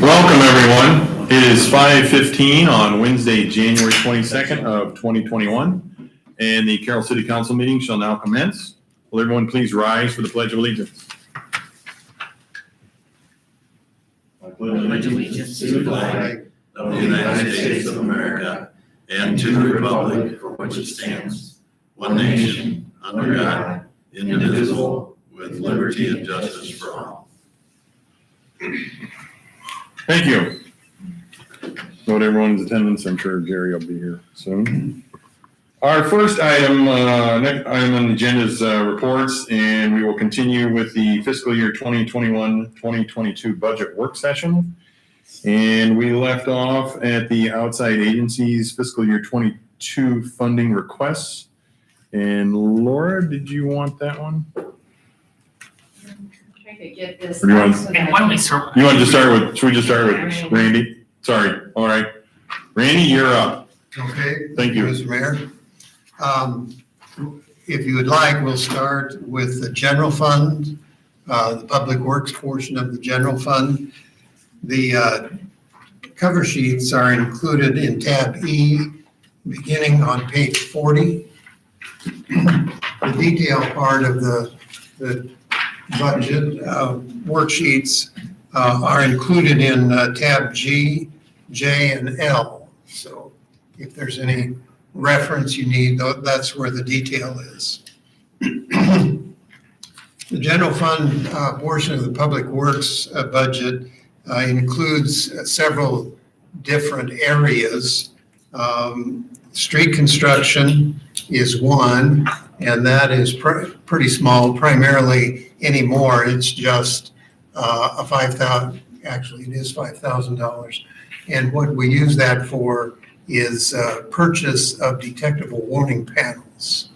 Welcome, everyone. It is 5:15 on Wednesday, January 22nd of 2021, and the Carroll City Council meeting shall now commence. Will everyone please rise for the Pledge of Allegiance? I pledge allegiance to the flag of the United States of America and to the republic for which it stands, one nation, under God, indivisible, with liberty and justice for all. Thank you. Note everyone's attendance. I'm sure Jerry will be here soon. Our first item, next item on the agenda is reports, and we will continue with the fiscal year 2021-2022 budget work session. And we left off at the outside agencies fiscal year 22 funding requests. And Laura, did you want that one? To get this. Or do you want- You want to just start with, should we just start with Randy? Sorry, all right. Randy, you're up. Okay. Thank you. Mr. Mayor. If you would like, we'll start with the general fund, the public works portion of the general fund. The cover sheets are included in tab E, beginning on page 40. The detail part of the budget worksheets are included in tab G, J, and L. So if there's any reference you need, that's where the detail is. The general fund portion of the public works budget includes several different areas. Street construction is one, and that is pretty small primarily anymore. It's just a $5,000, actually it is $5,000. And what we use that for is purchase of detectable warning panels.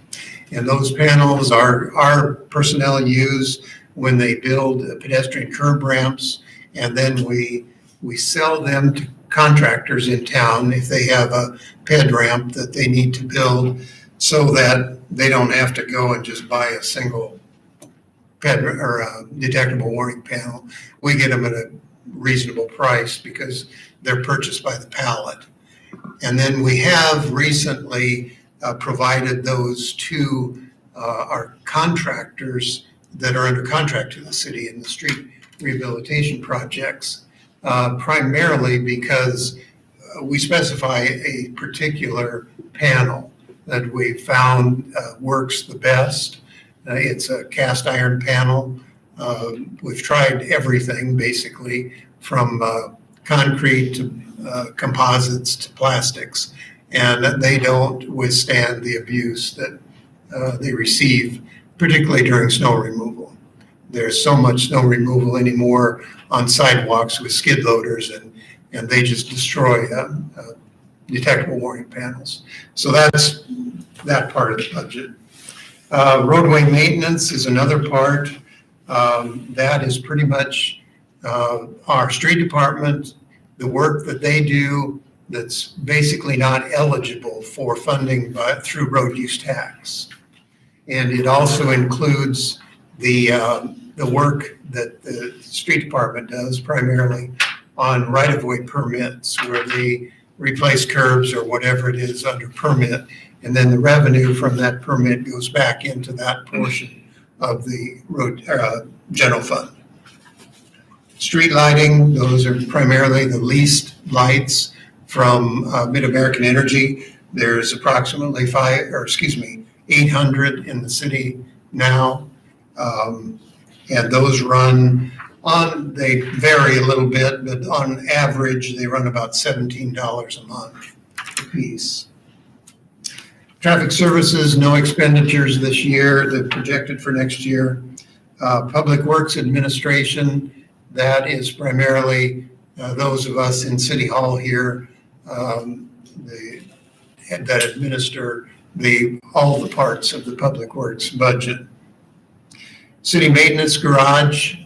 And those panels our personnel use when they build pedestrian curb ramps, and then we sell them to contractors in town if they have a ped ramp that they need to build, so that they don't have to go and just buy a single ped or a detectable warning panel. We get them at a reasonable price because they're purchased by the pallet. And then we have recently provided those to our contractors that are under contract to the city in the street rehabilitation projects, primarily because we specify a particular panel that we found works the best. It's a cast iron panel. We've tried everything basically from concrete to composites to plastics, and they don't withstand the abuse that they receive, particularly during snow removal. There's so much snow removal anymore on sidewalks with skid loaders, and they just destroy detectable warning panels. So that's that part of the budget. Roadway maintenance is another part. That is pretty much our street department, the work that they do that's basically not eligible for funding through road use tax. And it also includes the work that the street department does primarily on right-of-way permits, where they replace curbs or whatever it is under permit, and then the revenue from that permit goes back into that portion of the road general fund. Street lighting, those are primarily the leased lights from Mid-American Energy. There's approximately 800 in the city now, and those run on, they vary a little bit, but on average, they run about $17 a month a piece. Traffic services, no expenditures this year. They're projected for next year. Public Works Administration, that is primarily those of us in City Hall here that administer all the parts of the Public Works budget. City Maintenance Garage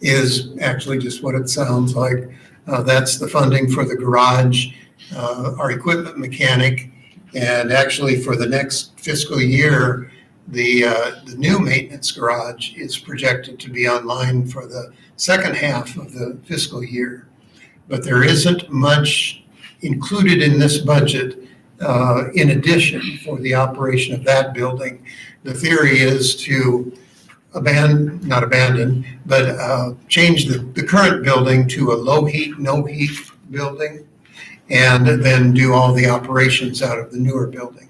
is actually just what it sounds like. That's the funding for the garage, our equipment mechanic, and actually for the next fiscal year, The new maintenance garage is projected to be online for the second half of the fiscal year. But there isn't much included in this budget in addition for the operation of that building. The theory is to not abandon, but change the current building to a low heat, no heat building, and then do all the operations out of the newer building.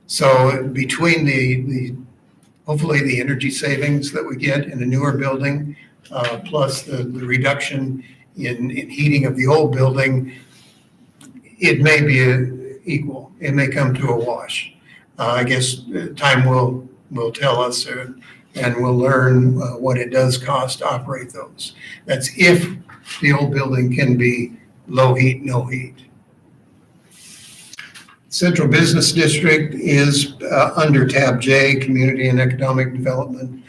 So between the hopefully the energy savings that we get in a newer building, plus the reduction in heating of the old building, it may be equal. It may come to a wash. I guess time will tell us, and we'll learn what it does cost to operate those. That's if the old building can be low heat, no heat. Central Business District is under tab J, Community and Economic Development.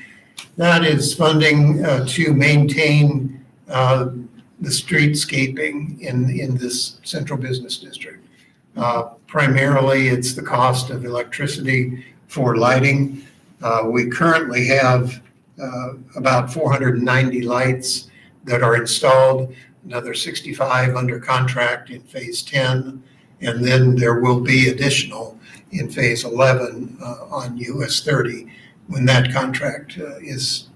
That is funding to maintain the streetscaping in this Central Business District. Primarily, it's the cost of electricity for lighting. We currently have about 490 lights that are installed, another 65 under contract in phase 10. And then there will be additional in phase 11 on US 30 when that contract is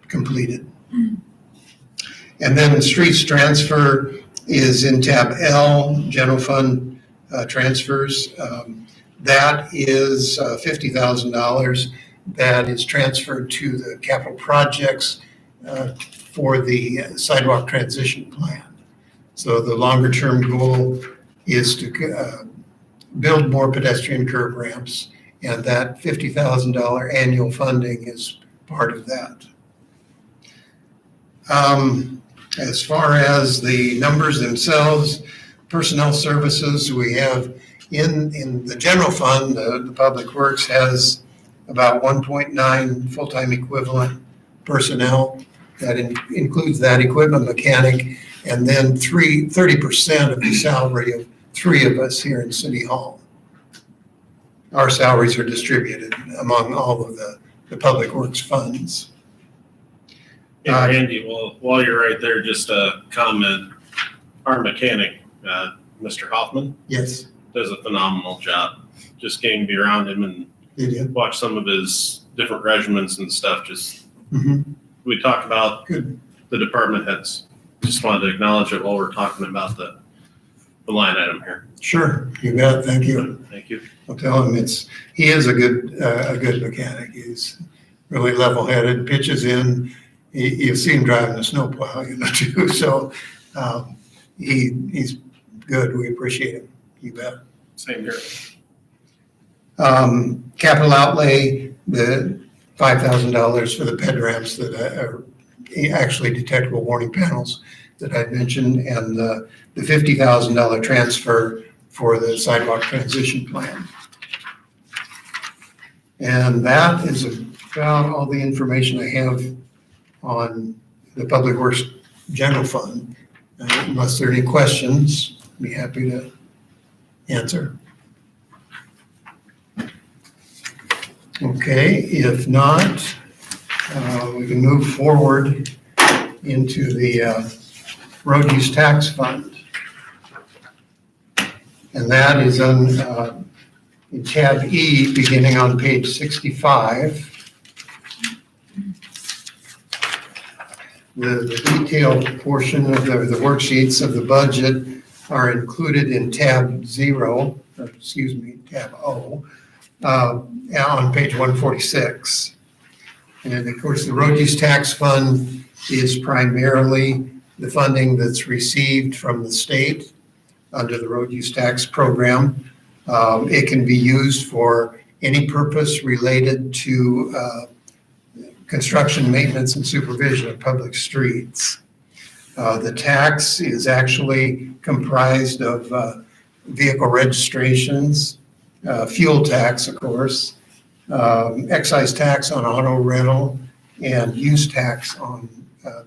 completed. And then the streets transfer is in tab L, general fund transfers. That is $50,000 that is transferred to the capital projects for the sidewalk transition plan. So the longer term goal is to build more pedestrian curb ramps, and that $50,000 annual funding is part of that. As far as the numbers themselves, personnel services, we have in the general fund, the Public Works has about 1.9 full-time equivalent personnel. That includes that equipment mechanic, and then 30% of the salary of 3 of us here in City Hall. Our salaries are distributed among all of the Public Works funds. Yeah, Randy, well, while you're right there, just a comment. Our mechanic, Mr. Hoffman, Yes, does a phenomenal job. Just getting to be around him and they did. watch some of his different regiments and stuff. Just Mhm. we talked about Good. the department heads. Just wanted to acknowledge it while we're talking about the line item here. Sure, you bet, thank you. Thank you. I'll tell him he is a good mechanic. He's really level-headed, pitches in. You've seen him driving a snowplow, too. So he's good. We appreciate him. You bet. Same here. Capital outlay, the $5,000 for the ped ramps that are actually detectable warning panels that I mentioned, and the $50,000 transfer for the sidewalk transition plan. And that is about all the information I have on the Public Works General Fund. Unless there are any questions, I'd be happy to answer. Okay, if not, we can move forward into the road use tax fund. And that is on in tab E, beginning on page 65. The detailed portion of the worksheets of the budget are included in tab 0, or excuse me, tab O, on page 146. And of course, the road use tax fund is primarily the funding that's received from the state under the road use tax program. It can be used for any purpose related to construction, maintenance, and supervision of public streets. The tax is actually comprised of vehicle registrations, fuel tax, of course, excise tax on auto rental, and use tax on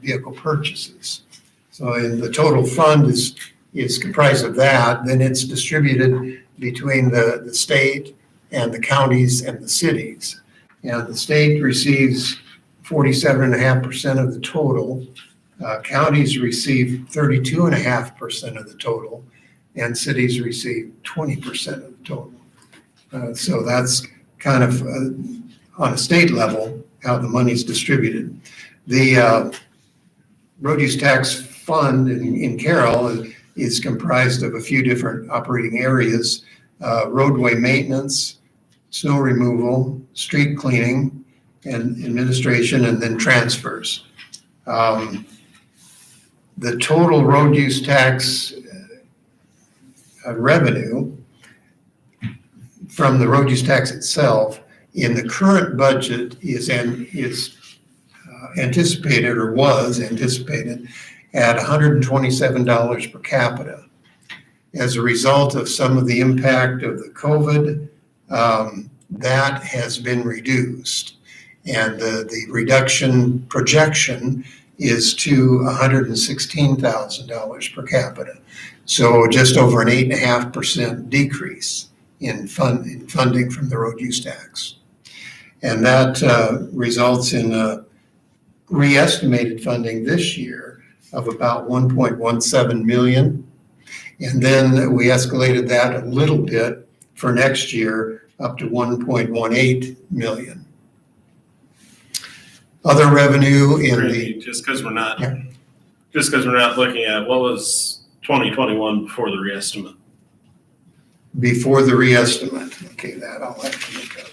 vehicle purchases. So in the total fund is comprised of that. Then it's distributed between the state and the counties and the cities. and the state receives 47.5% of the total. Counties receive 32.5% of the total, and cities receive 20% of the total. So that's kind of on a state level how the money's distributed. The road use tax fund in Carroll is comprised of a few different operating areas: roadway maintenance, snow removal, street cleaning, and administration, and then transfers. The total road use tax revenue from the road use tax itself in the current budget is anticipated, or was anticipated, at $127 per capita. As a result of some of the impact of the COVID, that has been reduced. And the reduction projection is to $116,000 per capita. So just over an 8.5% decrease in funding from the road use tax. And that results in re-estimated funding this year of about 1.17 million. And then we escalated that a little bit for next year up to 1.18 million. Other revenue in Randy, just because we're not Yeah. looking at what was 2021 before the reestimate. before the reestimate. Okay, that I'll have to look up.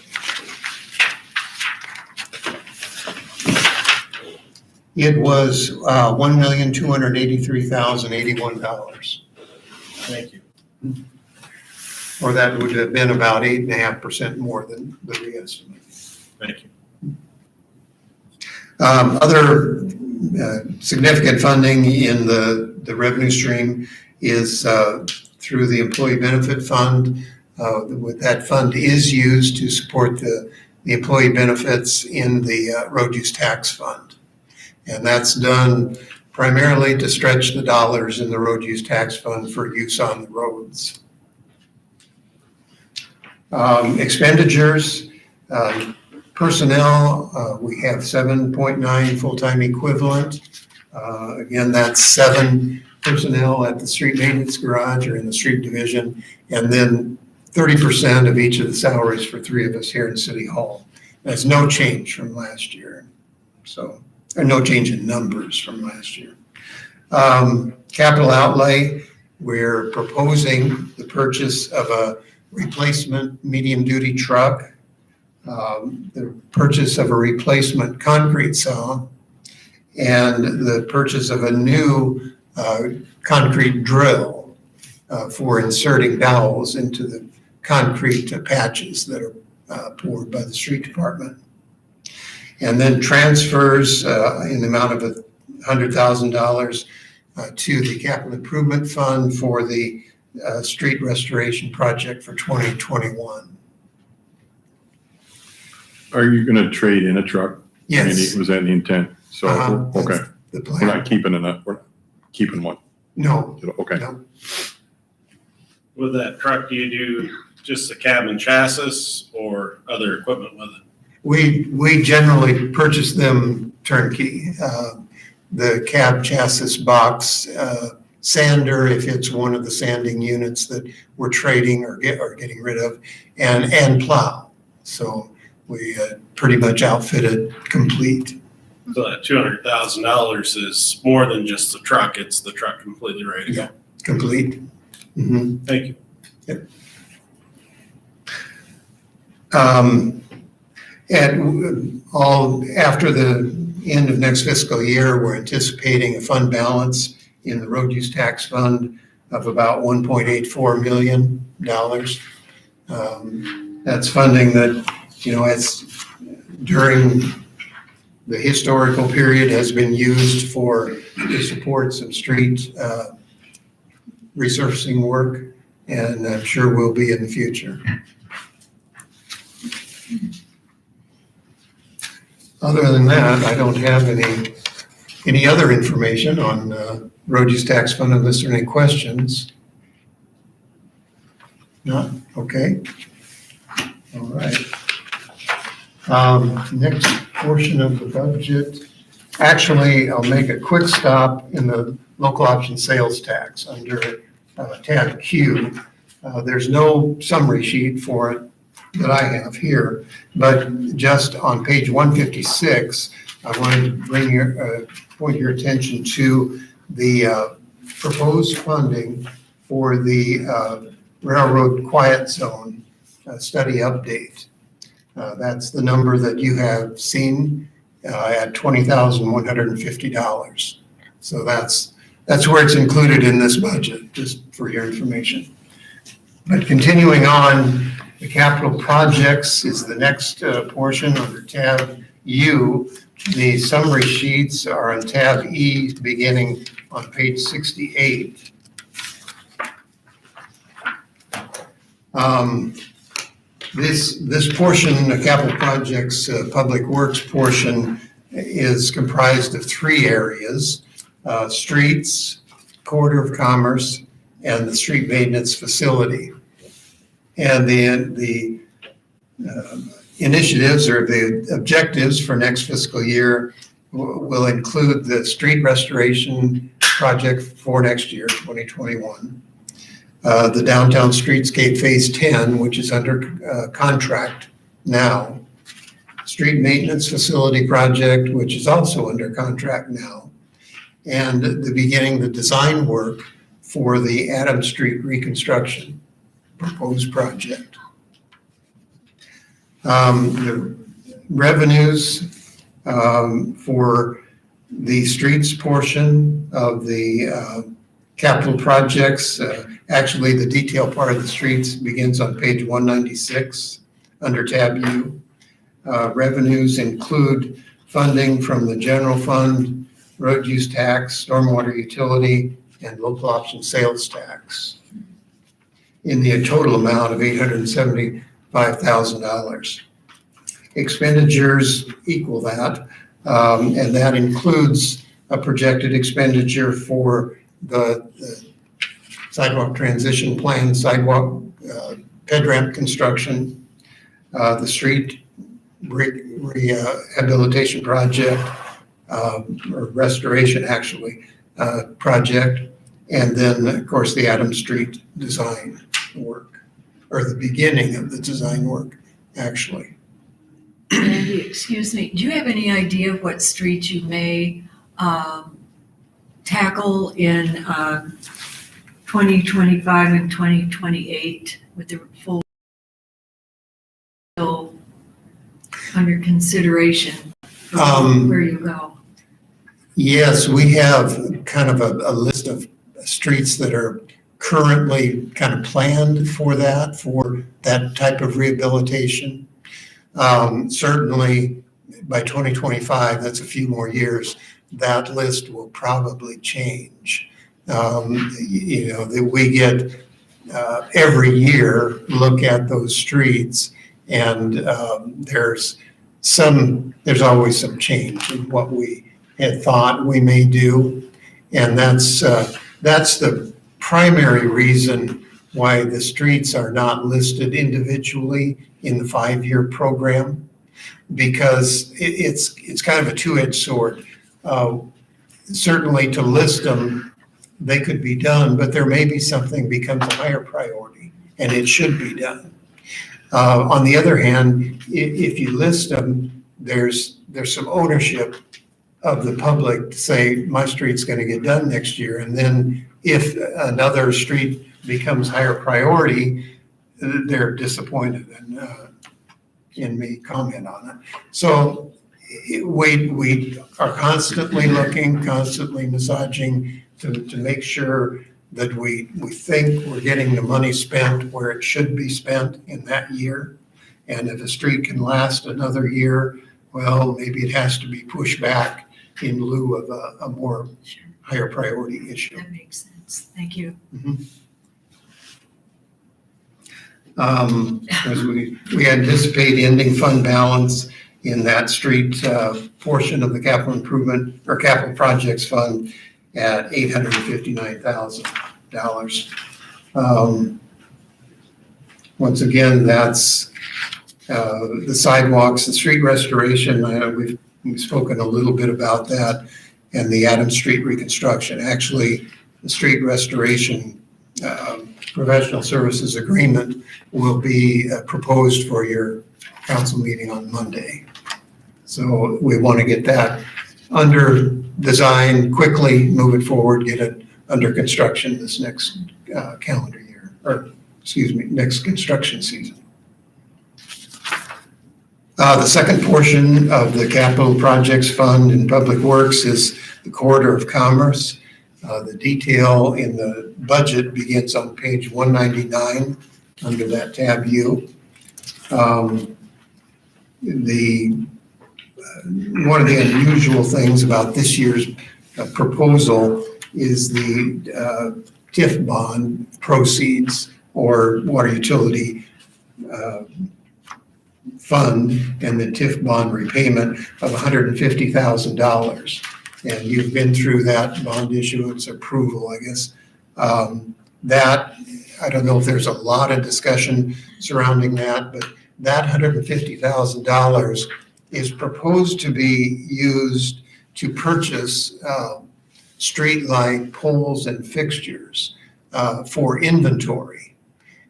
It was $1,283,081. Thank you. Or that would have been about 8.5% more than the reestimate. Thank you. Other significant funding in the revenue stream is through the employee benefit fund. That fund is used to support the employee benefits in the road use tax fund. And that's done primarily to stretch the dollars in the road use tax fund for use on the roads. Expenditures, personnel, we have 7.9 full-time equivalent. Again, that's 7 personnel at the street maintenance garage or in the street division, and then 30% of each of the salaries for 3 of us here in City Hall. That's no change from last year. So, or no change in numbers from last year. Capital outlay, we're proposing the purchase of a replacement medium-duty truck, the purchase of a replacement concrete saw, and the purchase of a new concrete drill for inserting dowels into the concrete patches that are poured by the street department. And then transfers in the amount of $100,000 to the capital improvement fund for the street restoration project for 2021. Are you gonna trade in a truck? Yes. Randy? Was that the intent? So, That's okay, the we're plan. not keeping we're not keeping one. No, Okay, no. With that truck, do you do just the cab and chassis or other equipment with it? We generally purchase them turnkey. The cab chassis box, sander, if it's one of the sanding units that we're trading or getting rid of, and plow. So we pretty much outfitted complete. So that $200,000 is more than just the truck, it's the truck completely ready to go. Complete. Mhm. Thank you. And all after the end of next fiscal year, we're anticipating a fund balance in the road use tax fund of about $1.84 million. That's funding that, it's during the historical period has been used to support some street resurfacing work, and I'm sure will be in the future. Other than that, I don't have any other information on road use tax fund unless there are any questions. Not? Okay. All right. Next portion of the budget, actually, I'll make a quick stop in the local option sales tax under tab Q. There's no summary sheet for it that I have here, but just on page 156, I wanted to bring point your attention to the proposed funding for the railroad quiet zone study update. That's the number that you have seen at $20,150. So that's where it's included in this budget, just for your information. But continuing on, the capital projects is the next portion under tab U. The summary sheets are on tab E, beginning on page 68. This portion, the capital projects, public works portion, is comprised of three areas: streets, corridor of commerce, and the street maintenance facility. And the initiatives or the objectives for next fiscal year will include the street restoration project for next year, 2021. The downtown streetscape phase 10, which is under contract now. Street maintenance facility project, which is also under contract now. And the beginning the design work for the Adams Street reconstruction proposed project. The revenues for the streets portion of the capital projects, actually the detail part of the streets begins on page 196 under tab U. Revenues include funding from the general fund, road use tax, stormwater utility, and local option sales tax in the total amount of $875,000. Expenditures equal that, and that includes a projected expenditure for the sidewalk transition plan, sidewalk ped ramp construction, the street rehabilitation project, or restoration actually, project, and then of course the Adams Street design work, or the beginning of the design work actually. Andy, excuse me, do you have any idea of what streets you may tackle in 2025 and 2028 with the full bill under consideration for where you go? Yes, we have kind of a list of streets that are currently kind of planned for that type of rehabilitation. Certainly by 2025, that's a few more years, that list will probably change. That we get every year look at those streets, and there's always some change in what we had thought we may do, and that's the primary reason why the streets are not listed individually in the 5-year program, because it's kind of a two-edged sword. Certainly to list them, they could be done, but there may be something becomes a higher priority, and it should be done. On the other hand, if you list them, there's some ownership of the public to say, my street's going to get done next year, and then if another street becomes higher priority, they're disappointed in me comment on it. So we are constantly looking, constantly massaging to make sure that we think we're getting the money spent where it should be spent in that year. And if a street can last another year, well, maybe it has to be pushed back in lieu of a more higher priority issue. That makes sense. Thank you. As we anticipate ending fund balance in that street portion of the capital improvement or capital projects fund at $859,000. Once again, that's The sidewalks, the street restoration, we've spoken a little bit about that, and the Adams Street reconstruction. Actually, the street restoration professional services agreement will be proposed for your council meeting on Monday. So we want to get that under design quickly, move it forward, get it under construction this next calendar year, or excuse me, next construction season. The second portion of the capital projects fund in Public Works is the corridor of commerce. The detail in the budget begins on page 199 under that tab U. One of the unusual things about this year's proposal is the TIF bond proceeds, or water utility fund, and the TIF bond repayment of $150,000. And you've been through that bond issuance approval, I guess. That, I don't know if there's a lot of discussion surrounding that, but that $150,000 is proposed to be used to purchase street light poles and fixtures for inventory.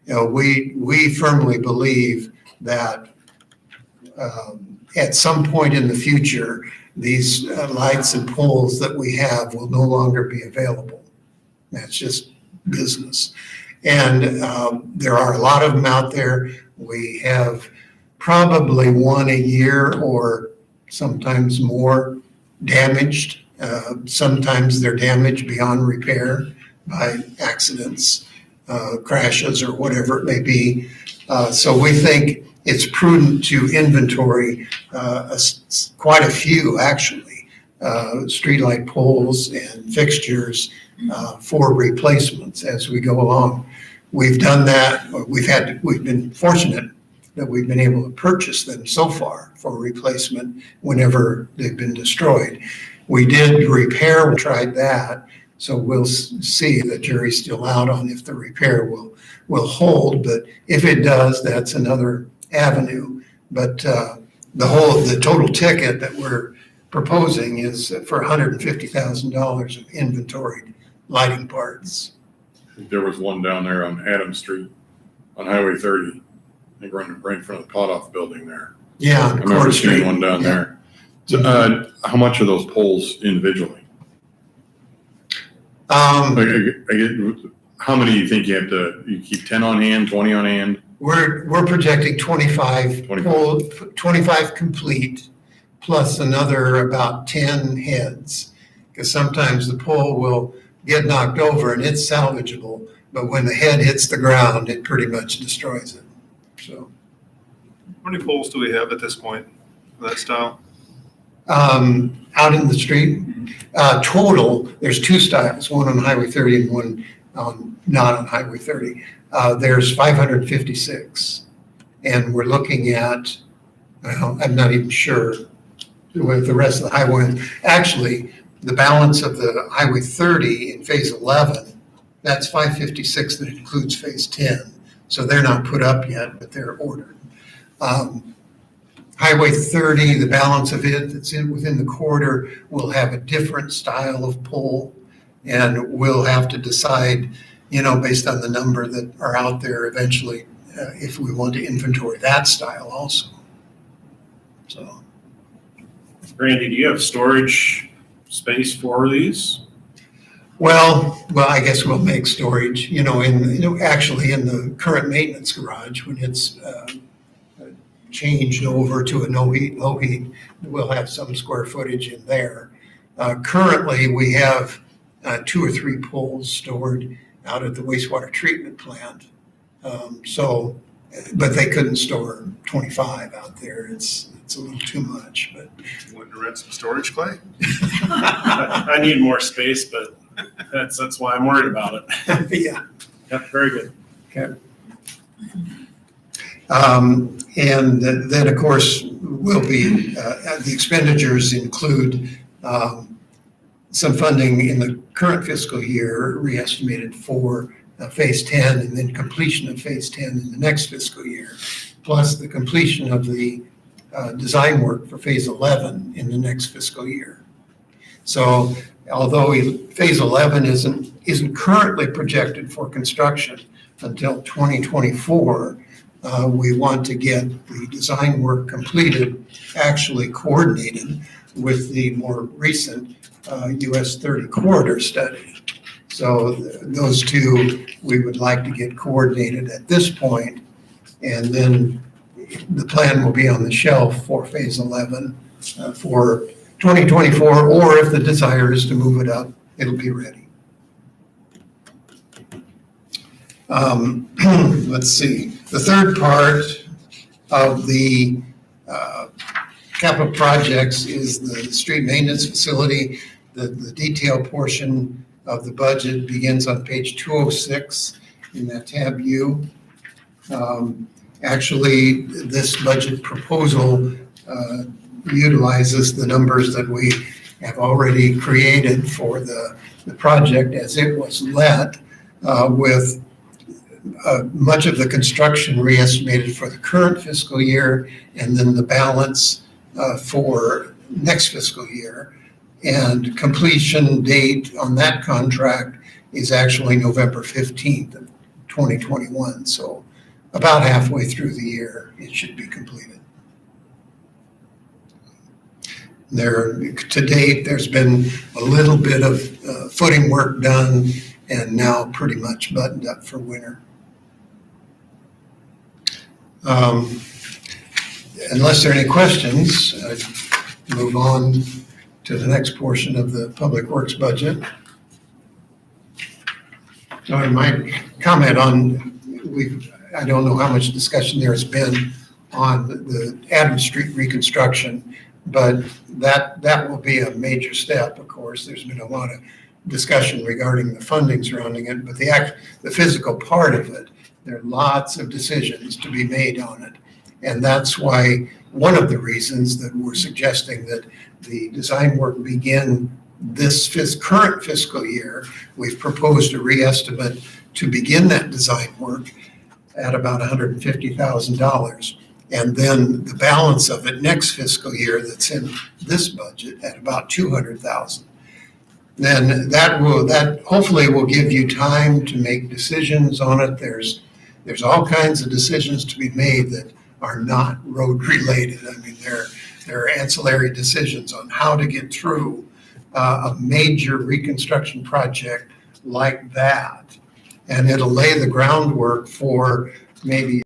You know, we firmly believe that at some point in the future, these lights and poles that we have will no longer be available. That's just business. And there are a lot of them out there. We have probably one a year or sometimes more damaged. Sometimes they're damaged beyond repair by accidents, crashes, or whatever it may be. So we think it's prudent to inventory quite a few, actually, streetlight poles and fixtures for replacements as we go along. We've done that. We've been fortunate that we've been able to purchase them so far for replacement whenever they've been destroyed. We did repair, we tried that, so we'll see. The jury's still out on if the repair will hold, but if it does, that's another avenue. But the total ticket that we're proposing is for $150,000 of inventoried lighting parts. There was one down there on Adams Street on Highway 30. I think right in front of the Pot-Off building there. Yeah, I remember seeing one down there. So, how much are those poles individually? How many do you think you keep 10 on hand, 20 on hand? We're projecting 25 complete, plus another about 10 heads. Because sometimes the pole will get knocked over and it's salvageable, but when the head hits the ground, it pretty much destroys it. So, how many poles do we have at this point for that style? out in the street. Total, there's two styles, one on Highway 30 and one not on Highway 30. There's 556. And we're looking at, well, I'm not even sure with the rest of the highway. Actually, the balance of the Highway 30 in Phase 11, that's 556 that includes Phase 10. So they're not put up yet, but they're ordered. Highway 30, the balance of it that's within the corridor will have a different style of pole, and we'll have to decide, based on the number that are out there eventually, if we want to inventory that style also. So, Randy, do you have storage space for these? well, I guess we'll make storage, actually in the current maintenance garage, when it's changed over to a no heat, low heat, we'll have some square footage in there. Currently, we have 2 or 3 poles stored out at the wastewater treatment plant. But they couldn't store 25 out there. It's a little too much, but. Want to rent some storage, Clay? I need more space, but that's why I'm worried about it. Yeah. Yep, very good. Okay. And then, of course, will be, the expenditures include some funding in the current fiscal year, re-estimated for Phase 10, and then completion of Phase 10 in the next fiscal year, plus the completion of the design work for phase 11 in the next fiscal year. So although phase 11 isn't currently projected for construction until 2024, we want to get the design work completed, actually coordinated with the more recent US 30 corridor study. So those two we would like to get coordinated at this point, and then the plan will be on the shelf for phase 11 for 2024, or if the desire is to move it up, it'll be ready. Let's see. The third part of the capital projects is the street maintenance facility. The detail portion of the budget begins on page 206 in that tab U. Actually, this budget proposal utilizes the numbers that we have already created for the project as it was let, with much of the construction re-estimated for the current fiscal year, and then the balance for next fiscal year. And completion date on that contract is actually November 15th of 2021. So about halfway through the year, it should be completed. To date, there's been a little bit of footing work done, and now pretty much buttoned up for winter. Unless there are any questions, I'd move on to the next portion of the Public Works budget. My comment on, I don't know how much discussion there has been on the Adams Street reconstruction, but that will be a major step, of course. There's been a lot of discussion regarding the funding surrounding it, but the physical part of it, there are lots of decisions to be made on it. And that's why one of the reasons that we're suggesting that the design work begin this current fiscal year. We've proposed a re-estimate to begin that design work at about $150,000. And then the balance of it next fiscal year that's in this budget at about $200,000. Then that hopefully will give you time to make decisions on it. There's all kinds of decisions to be made that are not road related. I mean, there are ancillary decisions on how to get through a major reconstruction project like that. And it'll lay the groundwork for maybe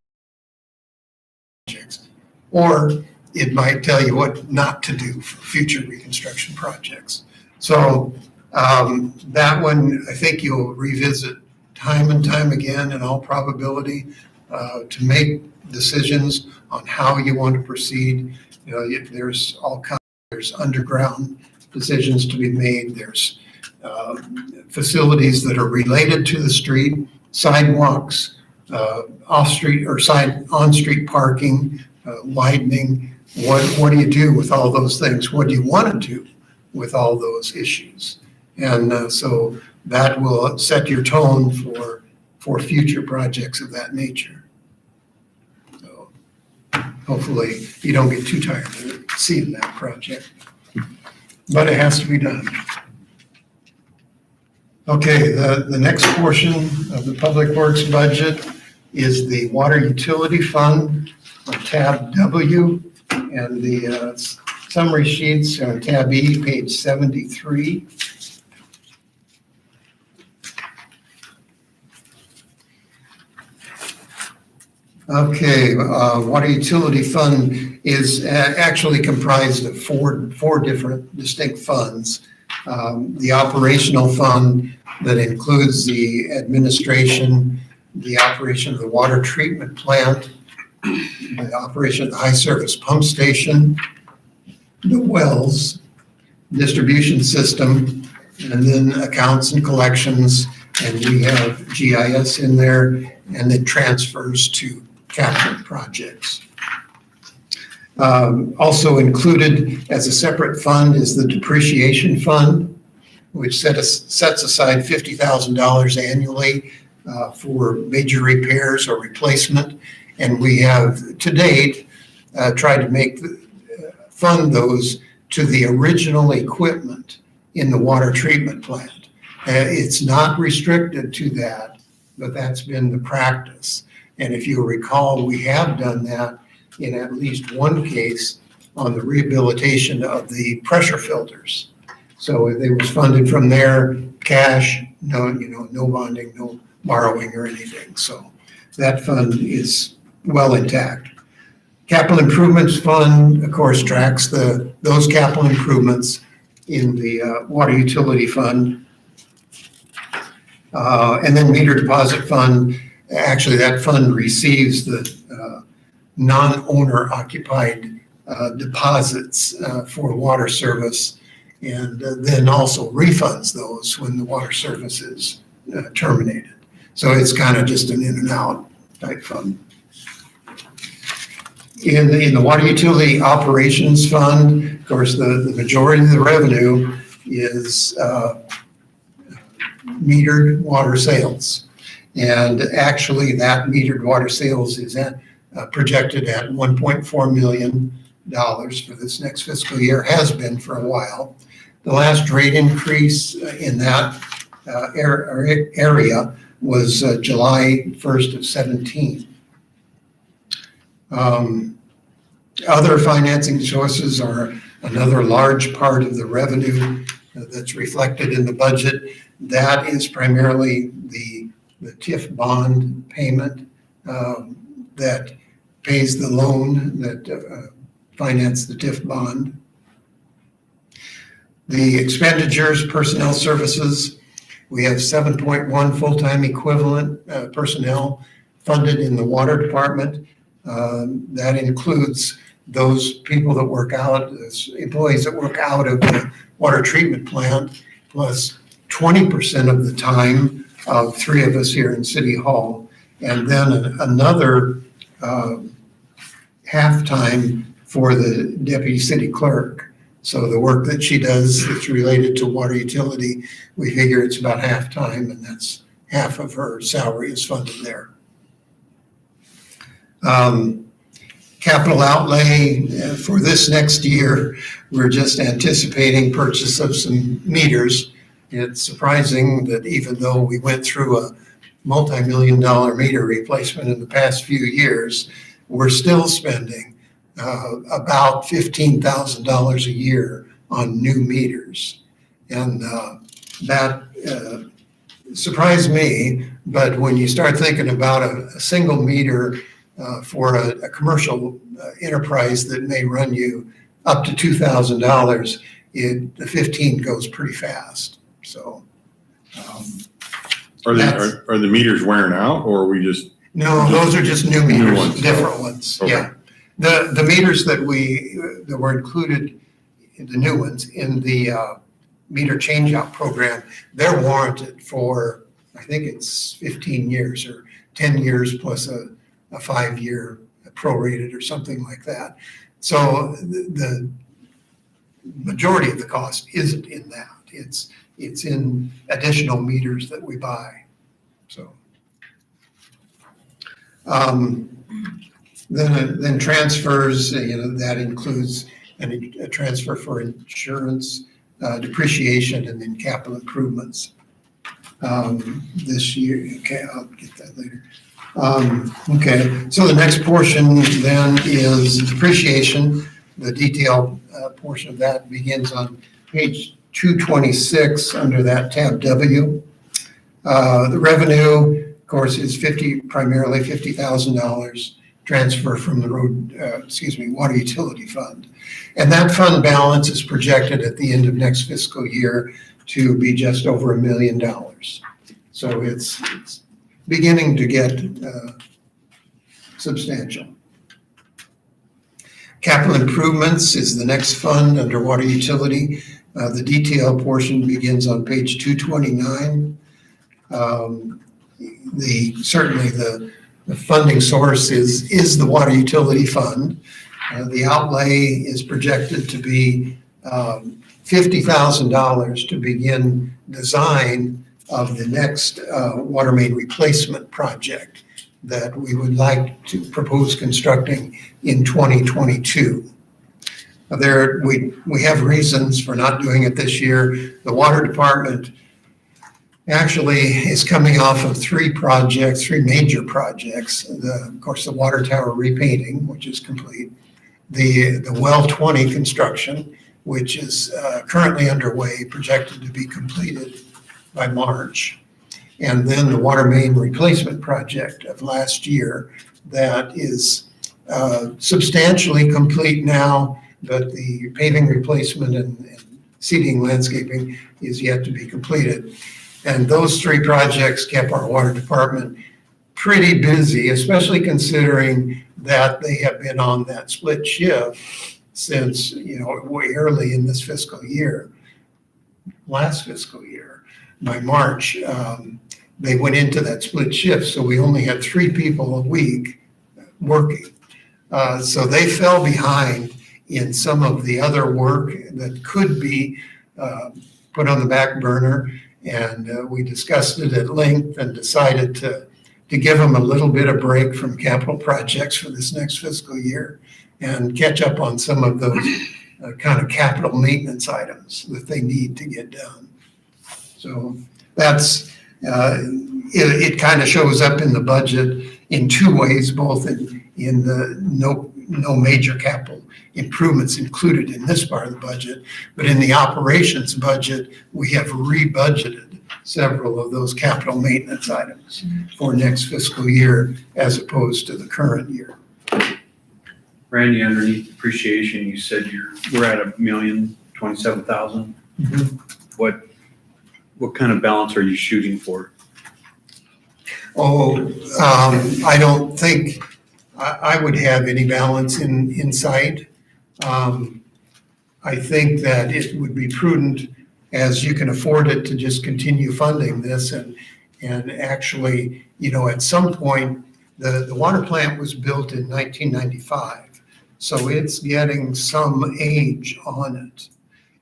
projects, or it might tell you what not to do for future reconstruction projects. So that one, I think you'll revisit time and time again in all probability to make decisions on how you want to proceed. You know, there's all kinds, there's underground decisions to be made. There's facilities that are related to the street, sidewalks, off-street or on-street parking, widening. What do you do with all those things? What do you want to do with all those issues? And so that will set your tone for future projects of that nature. So hopefully you don't get too tired of seeing that project, but it has to be done. Okay, the next portion of the Public Works budget is the Water Utility Fund on tab W, and the summary sheets on tab E, page 73. Okay, Water Utility Fund is actually comprised of four different distinct funds. The operational fund that includes the administration, the operation of the water treatment plant, the operation of the high surface pump station, the wells, distribution system, and then accounts and collections, and we have GIS in there, and then transfers to capital projects. Also included as a separate fund is the depreciation fund, which sets aside $50,000 annually for major repairs or replacement. And we have, to date, tried to fund those to the original equipment in the water treatment plant. It's not restricted to that, but that's been the practice. And if you recall, we have done that in at least one case on the rehabilitation of the pressure filters. So it was funded from their cash, no bonding, no borrowing or anything. So that fund is well intact. Capital Improvements Fund, of course, tracks those capital improvements in the Water Utility Fund. And then Meter Deposit Fund, actually that fund receives the non-owner occupied deposits for water service, and then also refunds those when the water service is terminated. So it's kind of just an in and out type fund. In the Water Utility Operations Fund, of course, the majority of the revenue is metered water sales. And actually that metered water sales is projected at $1.4 million for this next fiscal year, has been for a while. The last rate increase in that area was July 1st of 17. Other financing sources are another large part of the revenue that's reflected in the budget. That is primarily the TIF bond payment that pays the loan that financed the TIF bond. The expenditures, personnel services, we have 7.1 full-time equivalent personnel funded in the water department. That includes those people that work out, employees that work out of the water treatment plant, plus 20% of the time of 3 of us here in City Hall, and then another half-time for the deputy city clerk. So the work that she does that's related to water utility, we figure it's about half-time, and that's half of her salary is funded there. Capital outlay for this next year, we're just anticipating purchase of some meters. It's surprising that even though we went through a multi-million-dollar meter replacement in the past few years, we're still spending about $15,000 a year on new meters. And that surprised me, but when you start thinking about a single meter for a commercial enterprise that may run you up to $2,000, the 15 goes pretty fast. So, are the meters wearing out, or are we just? No, those are just new meters, ones, different ones. Okay. Yeah, the meters that were included in the new ones in the meter changeout program, they're warranted for, I think it's 15 years or 10 years plus a 5-year prorated or something like that. So the majority of the cost isn't in that. It's in additional meters that we buy. So then transfers, that includes a transfer for insurance, depreciation, and then capital improvements. This year, okay, I'll get that later. Okay, so the next portion then is depreciation. The detailed portion of that begins on page 226 under that tab W. The revenue, of course, is primarily $50,000 transfer from the water utility fund. And that fund balance is projected at the end of next fiscal year to be just over $1 million. So it's beginning to get substantial. Capital improvements is the next fund under water utility. The detail portion begins on page 229. Certainly the funding source is the water utility fund. The outlay is projected to be $50,000 to begin design of the next water main replacement project. that we would like to propose constructing in 2022. We have reasons for not doing it this year. The water department actually is coming off of three major projects. Of course, the water tower repainting, which is complete. The well 20 construction, which is currently underway, projected to be completed by March. And then the water main replacement project of last year that is substantially complete now, but the paving replacement and seeding landscaping is yet to be completed. And those three projects kept our water department pretty busy, especially considering that they have been on that split shift since, way early in this fiscal year. Last fiscal year, by March, they went into that split shift, so we only had 3 people a week working. So they fell behind in some of the other work that could be put on the back burner. And we discussed it at length and decided to give them a little bit of break from capital projects for this next fiscal year and catch up on some of those kind of capital maintenance items that they need to get done. So that's, it kind of shows up in the budget in 2 ways, both in the no major capital improvements included in this part of the budget, but in the operations budget, we have rebudgeted several of those capital maintenance items for next fiscal year as opposed to the current year. Randy, underneath depreciation, you said we're at $1,027,000. What kind of balance are you shooting for? I don't think I would have any balance in sight. I think that it would be prudent, as you can afford it, to just continue funding this and actually, at some point, the water plant was built in 1995, so it's getting some age on it.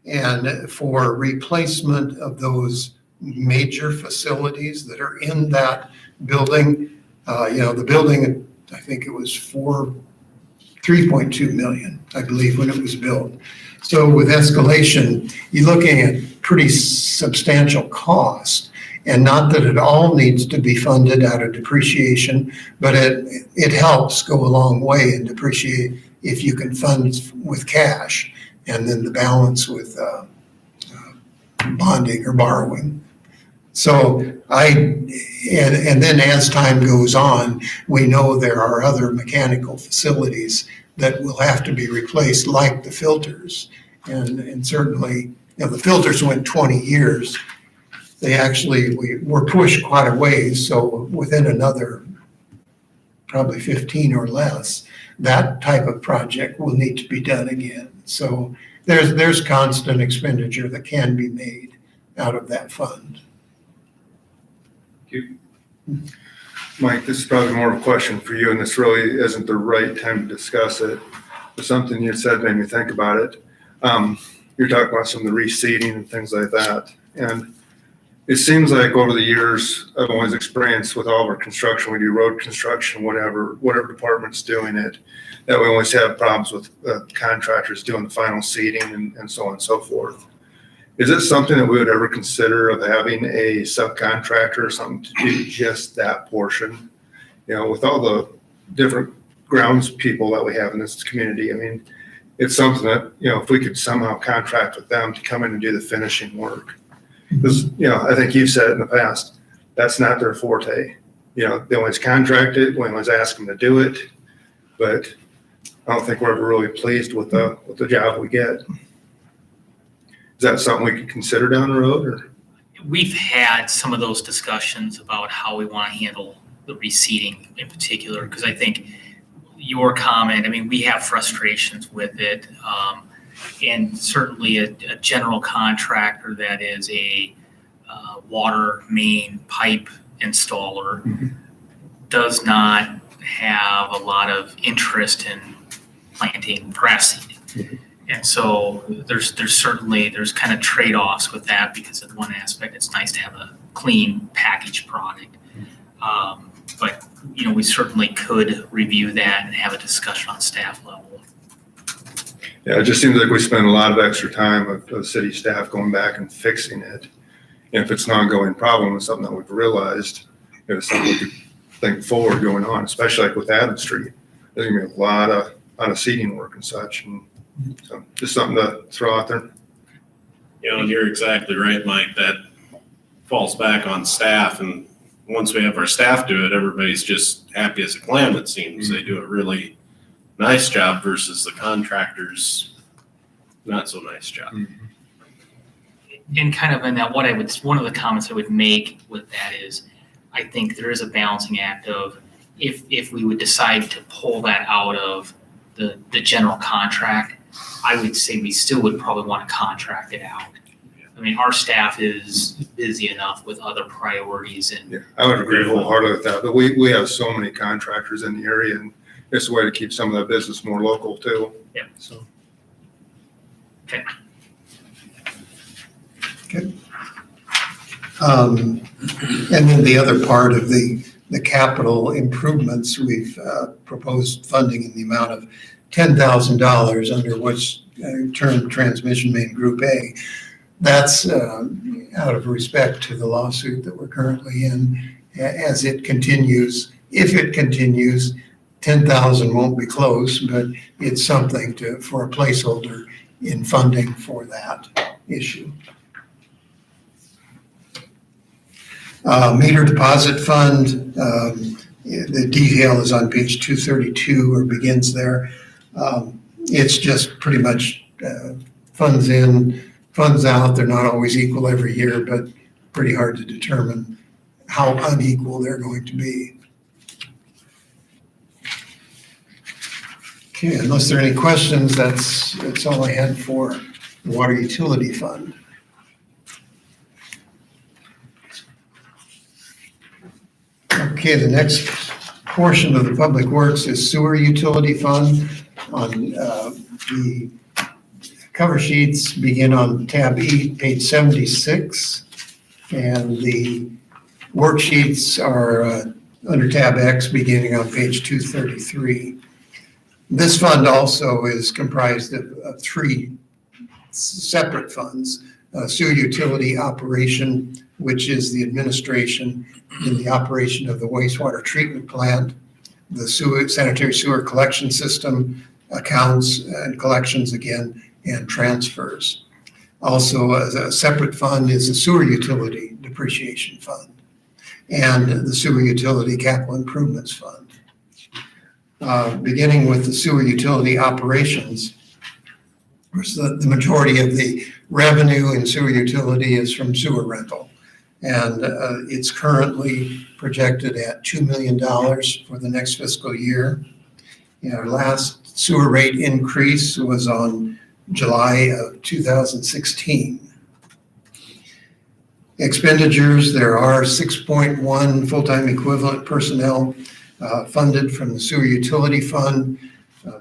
And for replacement of those major facilities that are in that building, the building, I think it was 3.2 million, I believe, when it was built. So with escalation, you're looking at pretty substantial cost, and not that it all needs to be funded out of depreciation, but it helps go a long way in depreciate if you can fund with cash, and then the balance with bonding or borrowing. So and then as time goes on, we know there are other mechanical facilities that will have to be replaced, like the filters. And certainly, the filters went 20 years. They actually, were pushed quite a ways. So within another probably 15 or less, that type of project will need to be done again. So there's constant expenditure that can be made out of that fund. Mike, this is probably more of a question for you, and this really isn't the right time to discuss it, but something you said made me think about it. You're talking about some of the reseeding and things like that. And it seems like over the years, I've always experienced with all of our construction, we do road construction, whatever department's doing it, that we always have problems with contractors doing the final seeding and so on and so forth. Is it something that we would ever consider of having a subcontractor or something to do just that portion? With all the different grounds people that we have in this community, I mean, it's something that, if we could somehow contract with them to come in and do the finishing work. Because, I think you've said it in the past, that's not their forte. They always contract it, we always ask them to do it, but I don't think we're ever really pleased with the job we get. Is that something we could consider down the road, or? We've had some of those discussions about how we want to handle the reseeding in particular, because I think your comment, we have frustrations with it. And certainly a general contractor that is a water main pipe installer does not have a lot of interest in planting grass seed. And so there's kind of trade-offs with that, because in one aspect, it's nice to have a clean packaged product. But we certainly could review that and have a discussion on staff level. Yeah, it just seems like we spend a lot of extra time of city staff going back and fixing it. And if it's an ongoing problem, it's something that we've realized, it's something we could think forward going on, especially like with Adams Street. There's gonna be a lot of seating work and such, and so just something to throw out there. And you're exactly right, Mike. That falls back on staff, and once we have our staff do it, everybody's just happy as a clam, it seems. They do a really nice job versus the contractors, not so nice job. And kind of in that, one of the comments I would make with that is, I think there is a balancing act of if we would decide to pull that out of the general contract, I would say we still would probably want to contract it out. I mean, our staff is busy enough with other priorities and. Yeah, I would agree wholeheartedly with that, but we have so many contractors in the area, and it's a way to keep some of that business more local too. Yeah. So. Okay. Okay. And then the other part of the capital improvements, we've proposed funding in the amount of $10,000 under what's termed Transmission Main Group A. That's out of respect to the lawsuit that we're currently in. As it continues, if it continues, 10,000 won't be close, but it's something for a placeholder in funding for that issue. Meter deposit fund, the detail is on page 232 or begins there. It's just pretty much funds in, funds out. They're not always equal every year, but pretty hard to determine how unequal they're going to be. Okay, unless there are any questions, that's all I had for the water utility fund. Okay, the next portion of the Public Works is sewer utility fund. On the cover sheets begin on tab E, page 76, and the worksheets are under tab X beginning on page 233. This fund also is comprised of three separate funds: sewer utility operation, which is the administration in the operation of the wastewater treatment plant, the sanitary sewer collection system, accounts and collections again, and transfers. Also, a separate fund is the sewer utility depreciation fund and the sewer utility capital improvements fund. Beginning with the sewer utility operations, the majority of the revenue in sewer utility is from sewer rental. And it's currently projected at $2 million for the next fiscal year. Our last sewer rate increase was on July of 2016. Expenditures, there are 6.1 full-time equivalent personnel funded from the sewer utility fund.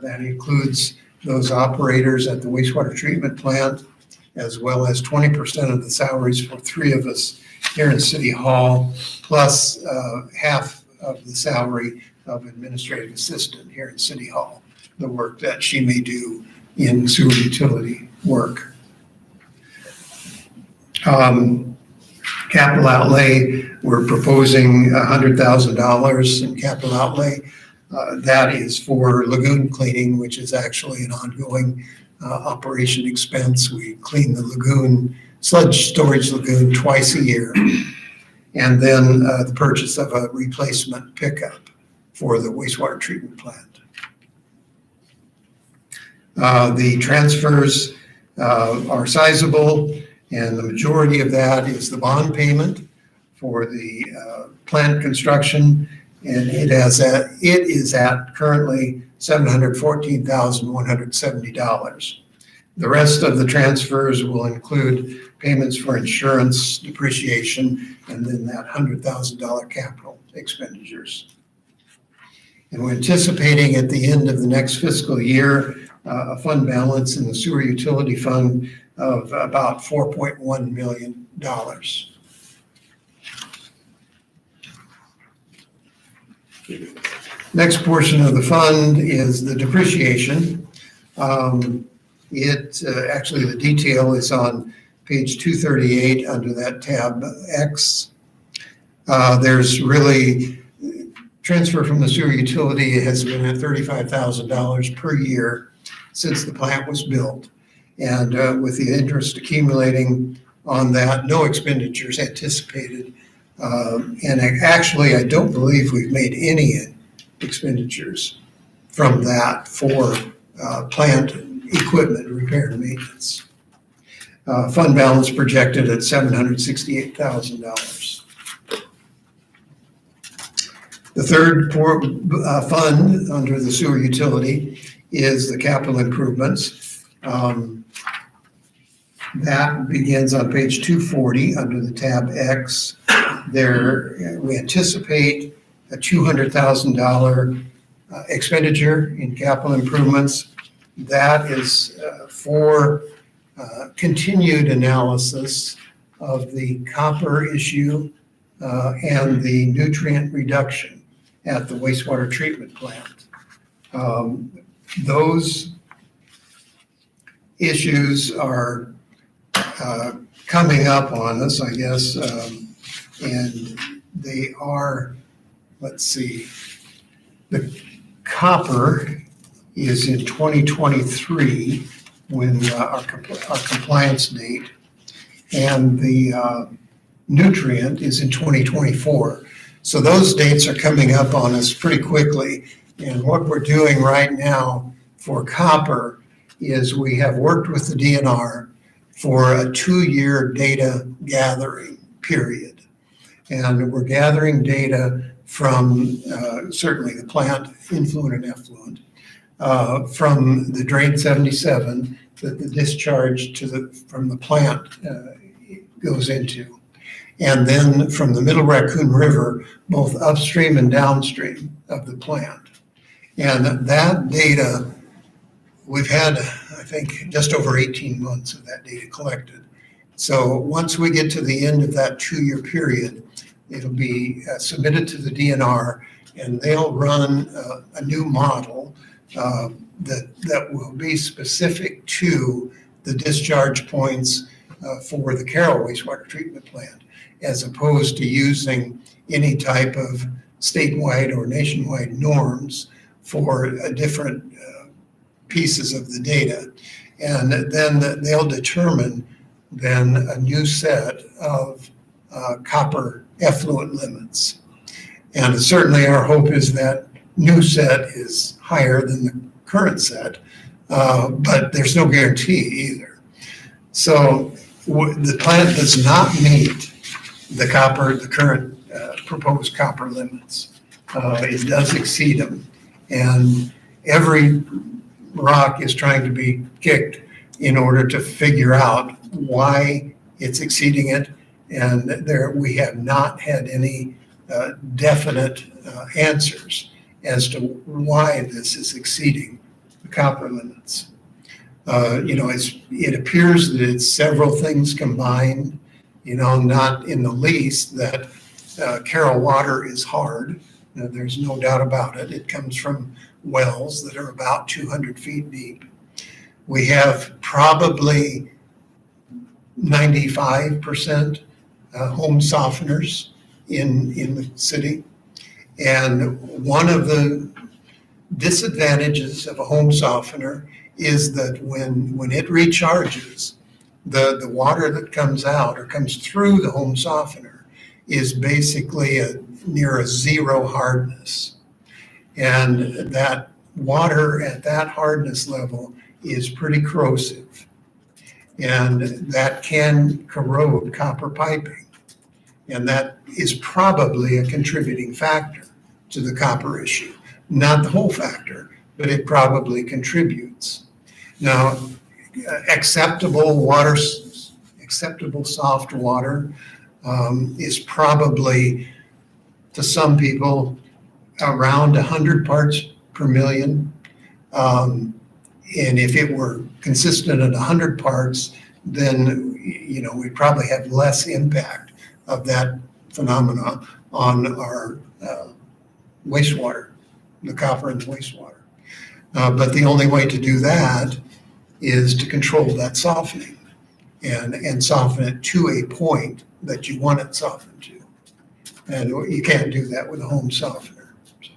That includes those operators at the wastewater treatment plant, as well as 20% of the salaries for three of us here in City Hall, plus half of the salary of administrative assistant here in City Hall, the work that she may do in sewer utility work. Capital outlay, we're proposing $100,000 in capital outlay. That is for lagoon cleaning, which is actually an ongoing operation expense. We clean the lagoon, sludge storage lagoon, twice a year. And then the purchase of a replacement pickup for the wastewater treatment plant. The transfers are sizable, and the majority of that is the bond payment for the plant construction, and it is at currently $714,170. The rest of the transfers will include payments for insurance, depreciation, and then that $100,000 capital expenditures. And we're anticipating at the end of the next fiscal year a fund balance in the sewer utility fund of about $4.1 million. Next portion of the fund is the depreciation. Actually, the detail is on page 238 under that tab X. There's really, transfer from the sewer utility has been at $35,000 per year since the plant was built. And with the interest accumulating on that, no expenditures anticipated. And actually, I don't believe we've made any expenditures from that for plant equipment repair and maintenance. Fund balance projected at $768,000. The third fund under the sewer utility is the capital improvements. That begins on page 240 under the tab X. There, we anticipate a $200,000 expenditure in capital improvements. That is for continued analysis of the copper issue and the nutrient reduction at the wastewater treatment plant. Those issues are coming up on us, I guess, and they are, let's see, the copper is in 2023 when our compliance date, and the nutrient is in 2024. So those dates are coming up on us pretty quickly. And what we're doing right now for copper is we have worked with the DNR for a 2-year data gathering period. And we're gathering data from certainly the plant influent and effluent, from the drain 77 that the discharge from the plant goes into. And then from the Middle Raccoon River, both upstream and downstream of the plant. And that data, we've had, I think, just over 18 months of that data collected. So once we get to the end of that 2-year period, it'll be submitted to the DNR, and they'll run a new model that will be specific to the discharge points for the Carroll wastewater treatment plant, as opposed to using any type of statewide or nationwide norms for different pieces of the data. And then they'll determine then a new set of copper effluent limits. And certainly our hope is that new set is higher than the current set, but there's no guarantee either. So the plant does not meet the current proposed copper limits. It does exceed them. And every rock is trying to be kicked in order to figure out why it's exceeding it. And we have not had any definite answers as to why this is exceeding the copper limits. It appears that it's several things combined, not in the least that Carroll water is hard. There's no doubt about it. It comes from wells that are about 200 feet deep. We have probably 95% home softeners in the city. And one of the disadvantages of a home softener is that when it recharges, the water that comes out or comes through the home softener is basically near a zero hardness. And that water at that hardness level is pretty corrosive. And that can corrode copper piping. And that is probably a contributing factor to the copper issue. Not the whole factor, but it probably contributes. Now, acceptable soft water is probably, to some people, around 100 parts per million. And if it were consistent at 100 parts, then we'd probably have less impact of that phenomena on our wastewater, the copper in the wastewater. But the only way to do that is to control that softening and soften it to a point that you want it softened to. And you can't do that with a home softener. So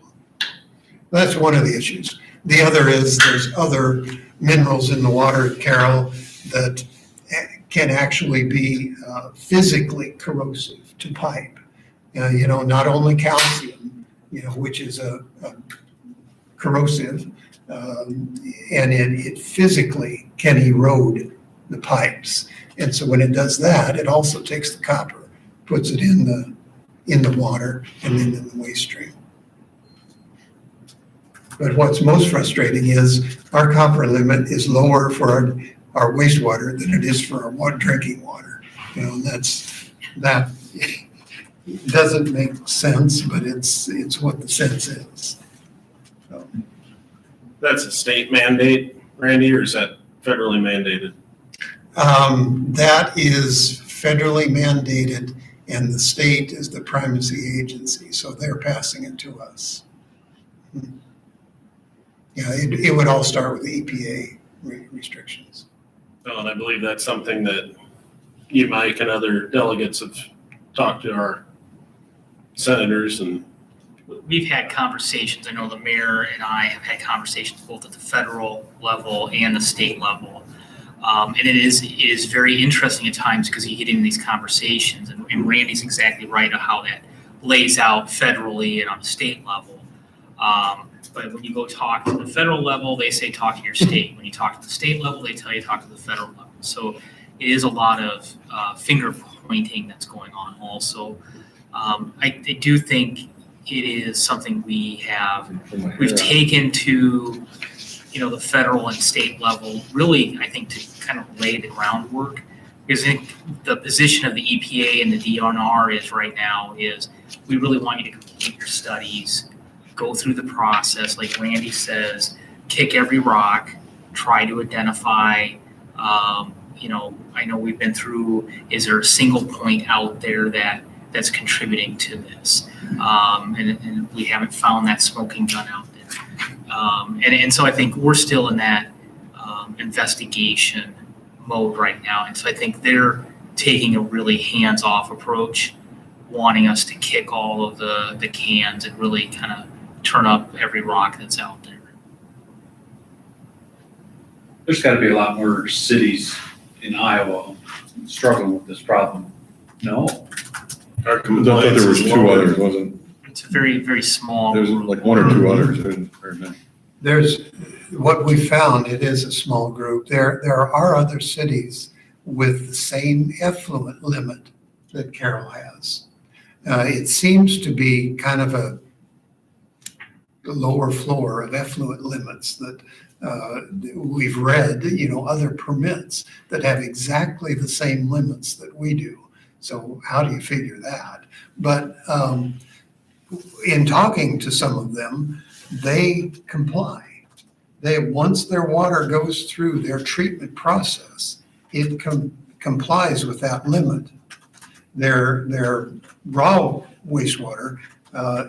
that's one of the issues. The other is there's other minerals in the water at Carroll that can actually be physically corrosive to pipe. Not only calcium, which is a corrosive, and it physically can erode the pipes. And so when it does that, it also takes the copper, puts it in the water and then in the waste stream. But what's most frustrating is our copper limit is lower for our wastewater than it is for our drinking water. That doesn't make sense, but it's what the sense is. So. That's a state mandate, Randy, or is that federally mandated? That is federally mandated, and the state is the primacy agency, so they're passing it to us. Yeah, it would all start with the EPA restrictions. Oh, and I believe that's something that you, Mike, and other delegates have talked to our senators, and We've had conversations, I know the mayor and I have had conversations both at the federal level and the state level. And it is very interesting at times because you get into these conversations, and Randy's exactly right on how that lays out federally and on the state level. But when you go talk to the federal level, they say talk to your state. When you talk to the state level, they tell you talk to the federal level. So it is a lot of finger pointing that's going on also. I do think it is something we've taken to, the federal and state level, really, I think, to kind of lay the groundwork. Because I think the position of the EPA and the DNR is right now is we really want you to complete your studies, go through the process, like Randy says, kick every rock, try to identify, I know we've been through, is there a single point out there that's contributing to this? And we haven't found that smoking gun out there. And so I think we're still in that investigation mode right now. And so I think they're taking a really hands-off approach, wanting us to kick all of the cans and really kind of turn up every rock that's out there. There's got to be a lot more cities in Iowa struggling with this problem. No? Our I thought compliance there was is two lower. others, wasn't? It's a very, very small. There's like one or two others. I hadn't heard that. There's, what we found, it is a small group. There are other cities with the same effluent limit that Carroll has. It seems to be kind of a lower floor of effluent limits that we've read, other permits that have exactly the same limits that we do. So how do you figure that? But in talking to some of them, they comply. Once their water goes through their treatment process, it complies with that limit. Their raw wastewater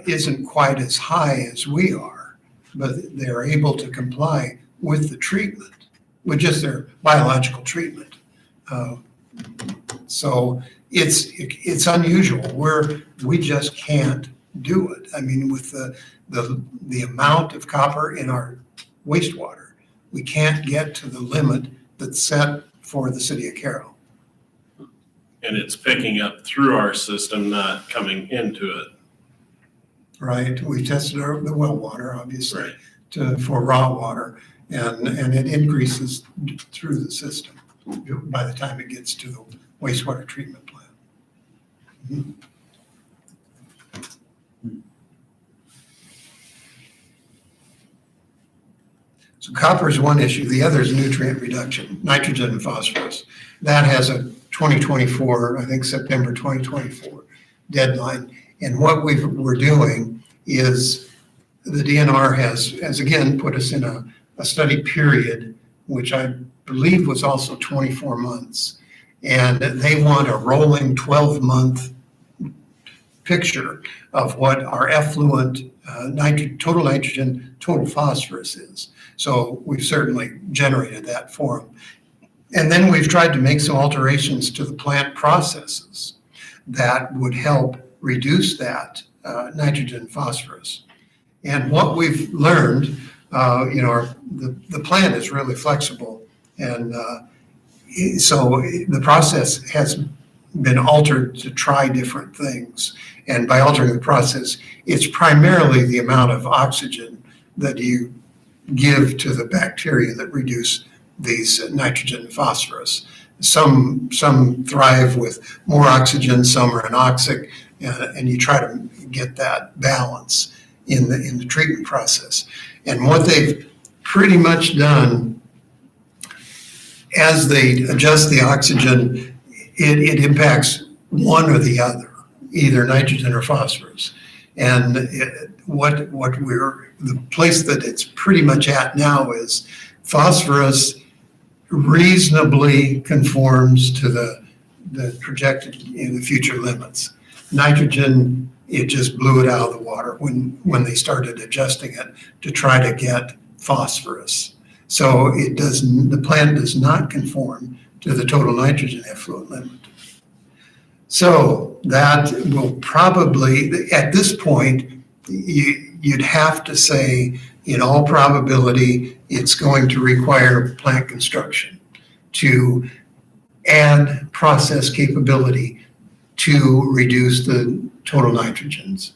isn't quite as high as we are, but they're able to comply with the treatment, with just their biological treatment. So it's unusual. We just can't do it. I mean, with the amount of copper in our wastewater, we can't get to the limit that's set for the city of Carroll. And it's picking up through our system, not coming into it. Right, we tested the well water, obviously, Right. for raw water, and it increases through the system by the time it gets to the wastewater treatment plant. Mhm. So copper is one issue. The other is nutrient reduction, nitrogen and phosphorus. That has a 2024, I think September 2024 deadline. And what we're doing is the DNR has again put us in a study period, which I believe was also 24 months. And they want a rolling 12-month picture of what our effluent total nitrogen, total phosphorus is. So we've certainly generated that for them. And then we've tried to make some alterations to the plant processes that would help reduce that nitrogen phosphorus. And what we've learned, the plant is really flexible. And so the process has been altered to try different things. And by altering the process, it's primarily the amount of oxygen that you give to the bacteria that reduce these nitrogen and phosphorus. Some thrive with more oxygen, some are anoxic, and you try to get that balance in the treatment process. And what they've pretty much done, as they adjust the oxygen, it impacts one or the other, either nitrogen or phosphorus. And the place that it's pretty much at now is phosphorus reasonably conforms to the projected in the future limits. Nitrogen, it just blew it out of the water when they started adjusting it to try to get phosphorus. So the plant does not conform to the total nitrogen effluent limit. So that will probably, at this point, you'd have to say, in all probability, it's going to require plant construction to add process capability to reduce the total nitrogens.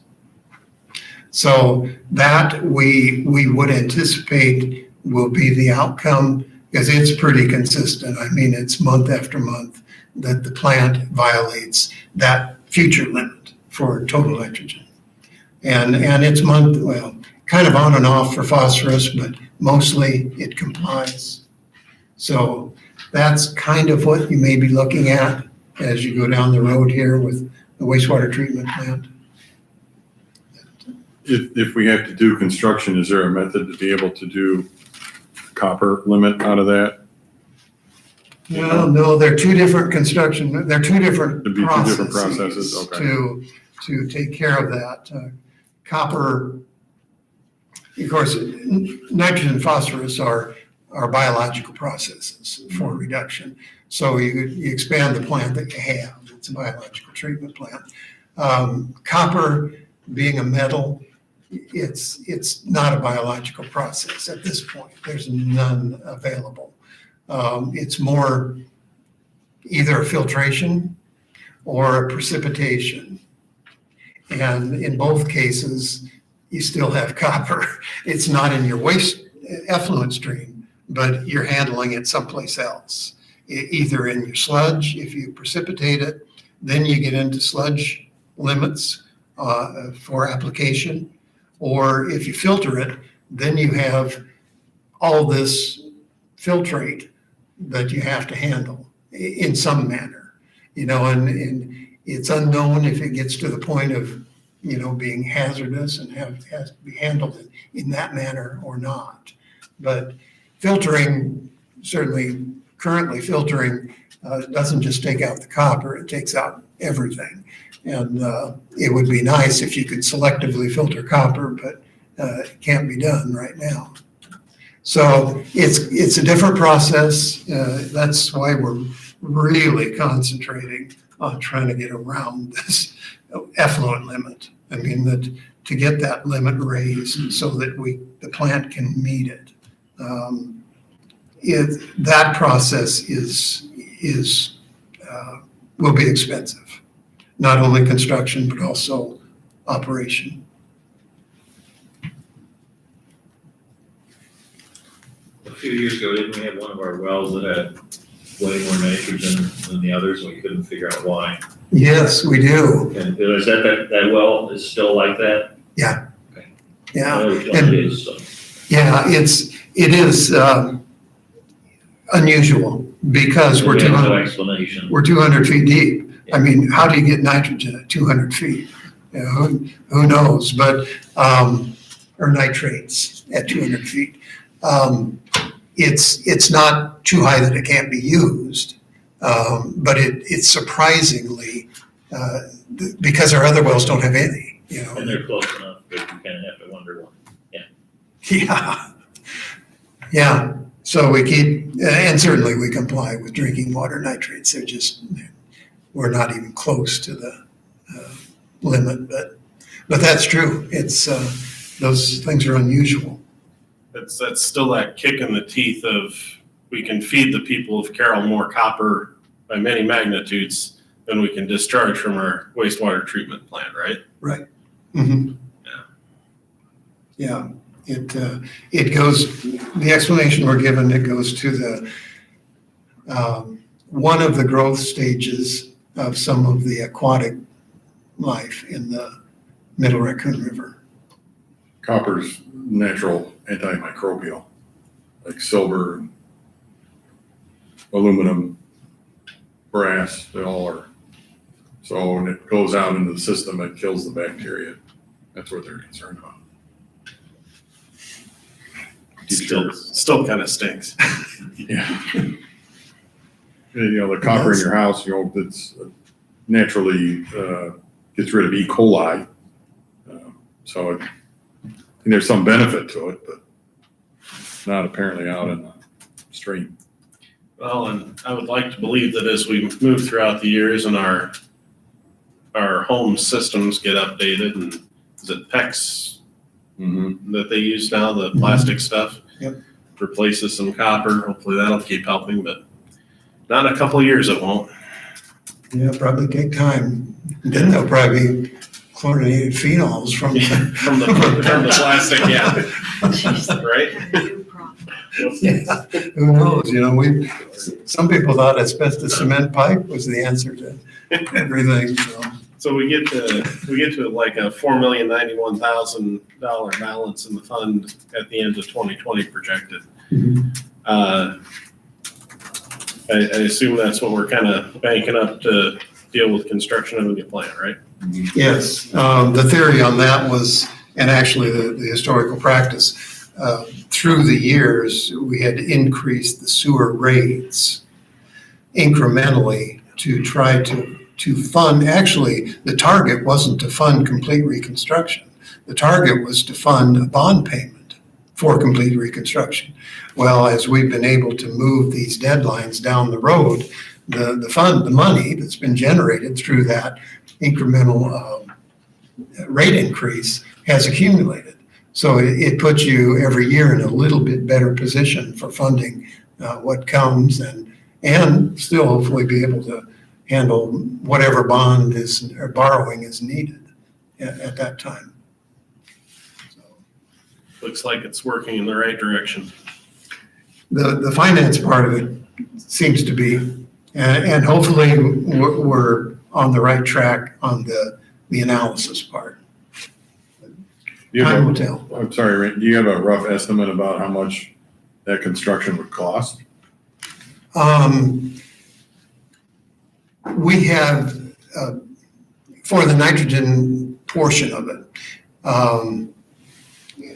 So that we would anticipate will be the outcome, because it's pretty consistent. I mean, it's month after month that the plant violates that future limit for total nitrogen. And it's kind of on and off for phosphorus, but mostly it complies. So that's kind of what you may be looking at as you go down the road here with the wastewater treatment plant. If we have to do construction, is there a method to be able to do copper limit out of that? Well, no, they're two different they're two different It'd be two different processes, processes okay. to take care of that. Copper, of course, nitrogen and phosphorus are biological processes for reduction. So you expand the plant that you have. It's a biological treatment plant. Copper, being a metal, it's not a biological process at this point. There's none available. It's more either a filtration or a precipitation. And in both cases, you still have copper. It's not in your waste effluent stream, but you're handling it someplace else. Either in your sludge, if you precipitate it, then you get into sludge limits for application. Or if you filter it, then you have all this filtrate that you have to handle in some manner, and it's unknown if it gets to the point of, being hazardous and has to be handled in that manner or not. But filtering, certainly currently filtering, doesn't just take out the copper, it takes out everything. And it would be nice if you could selectively filter copper, but it can't be done right now. So it's a different process. That's why we're really concentrating on trying to get around this effluent limit. I mean, that to get that limit raised so that the plant can meet it. That process will be expensive, not only construction but also operation. A few years ago, didn't we have one of our wells that had way more nitrogen than the others, and we couldn't figure out why? Yes, we do. And is that well is still like that? Yeah. Okay. I Yeah. know which one it is, so. Yeah, it is unusual because We have no explanation. we're 200 feet deep. I mean, how do you get nitrogen at 200 feet? Who knows? But or nitrates at 200 feet. It's not too high that it can't be used, but it's surprisingly because our other wells don't have any, you know. And they're close enough, but you kind of have to wonder why. Yeah. Yeah. So we keep, and certainly we comply with drinking water nitrates. They're just, we're not even close to the limit, but that's true. It's, those things are unusual. That's still that kick in the teeth of, we can feed the people of Carroll more copper by many magnitudes than we can discharge from our wastewater treatment plant, right? Mhm. Yeah, it goes, the explanation we're given, it goes to the, one of the growth stages of some of the aquatic life in the Middle Raccoon River. Copper's natural antimicrobial, like silver, aluminum, brass, they all are. So when it goes out into the system, it kills the bacteria. That's what they're concerned about. Still kind of stinks. Yeah. You know, the copper in your house, you know, that's naturally gets rid of E. coli. So there's some benefit to it, but not apparently out in the stream. Well, and I would like to believe that as we move throughout the years and our home systems get updated, and is it PEX that they use now, the plastic stuff? Yep. Replaces some copper. Hopefully that'll keep helping, but not in a couple of years it won't. Yeah, probably take time. Then there'll probably be chlorinated phenols from from the plastic, yeah. Right? New problem. Yeah, who knows, you know, some people thought asbestos cement pipe was the answer to everything, so. So we get to like a $4,091,000 balance in the fund at the end of 2020 projected. I assume that's what we're kind of banking up to deal with construction of a new plant, right? Yes, the theory on that was, and actually the historical practice, through the years, we had increased the sewer rates incrementally to try to fund, actually, the target wasn't to fund complete reconstruction. The target was to fund a bond payment for complete reconstruction. Well, as we've been able to move these deadlines down the road, the money that's been generated through that incremental rate increase has accumulated. So it puts you every year in a little bit better position for funding what comes and still hopefully be able to handle whatever bond is or borrowing is needed at that time. So, Looks like it's working in the right direction. the finance part of it seems to be, and hopefully we're on the right track on the analysis part. Time will tell. I'm sorry, Rick, do you have a rough estimate about how much that construction would cost? We have, for the nitrogen portion of it,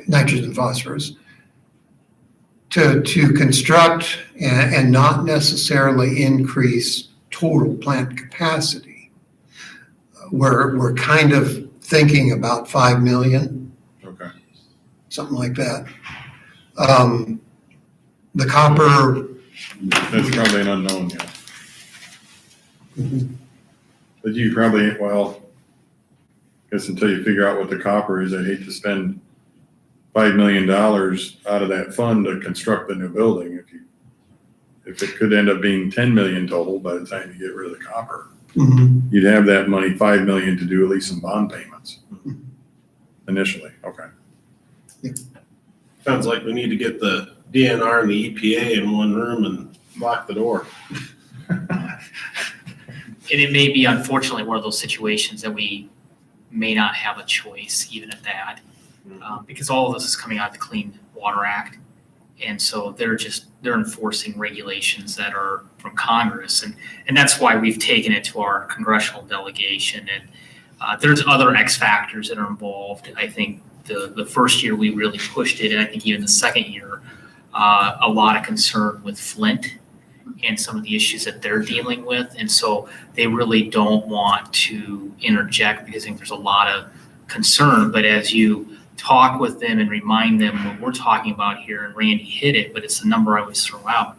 nitrogen phosphorus, to construct and not necessarily increase total plant capacity. We're kind of thinking about 5 million. Okay. Something like that. The copper. That's probably an unknown yet. But you probably, well, I guess until you figure out what the copper is, I'd hate to spend $5 million out of that fund to construct the new building if it could end up being 10 million total by the time you get rid of the copper. Mhm. You'd have that money, 5 million, to do at least some bond payments initially. Okay. Sounds like we need to get the DNR and the EPA in one room and lock the door. And it may be unfortunately one of those situations that we may not have a choice even at that, because all of this is coming out of the Clean Water Act. And so they're enforcing regulations that are from Congress. And that's why we've taken it to our congressional delegation. And there's other X factors that are involved. I think the first year we really pushed it, and I think even the second year, a lot of concern with Flint and some of the issues that they're dealing with. And so they really don't want to interject because I think there's a lot of concern. But as you talk with them and remind them what we're talking about here, and Randy hit it, but it's the number I always throw out.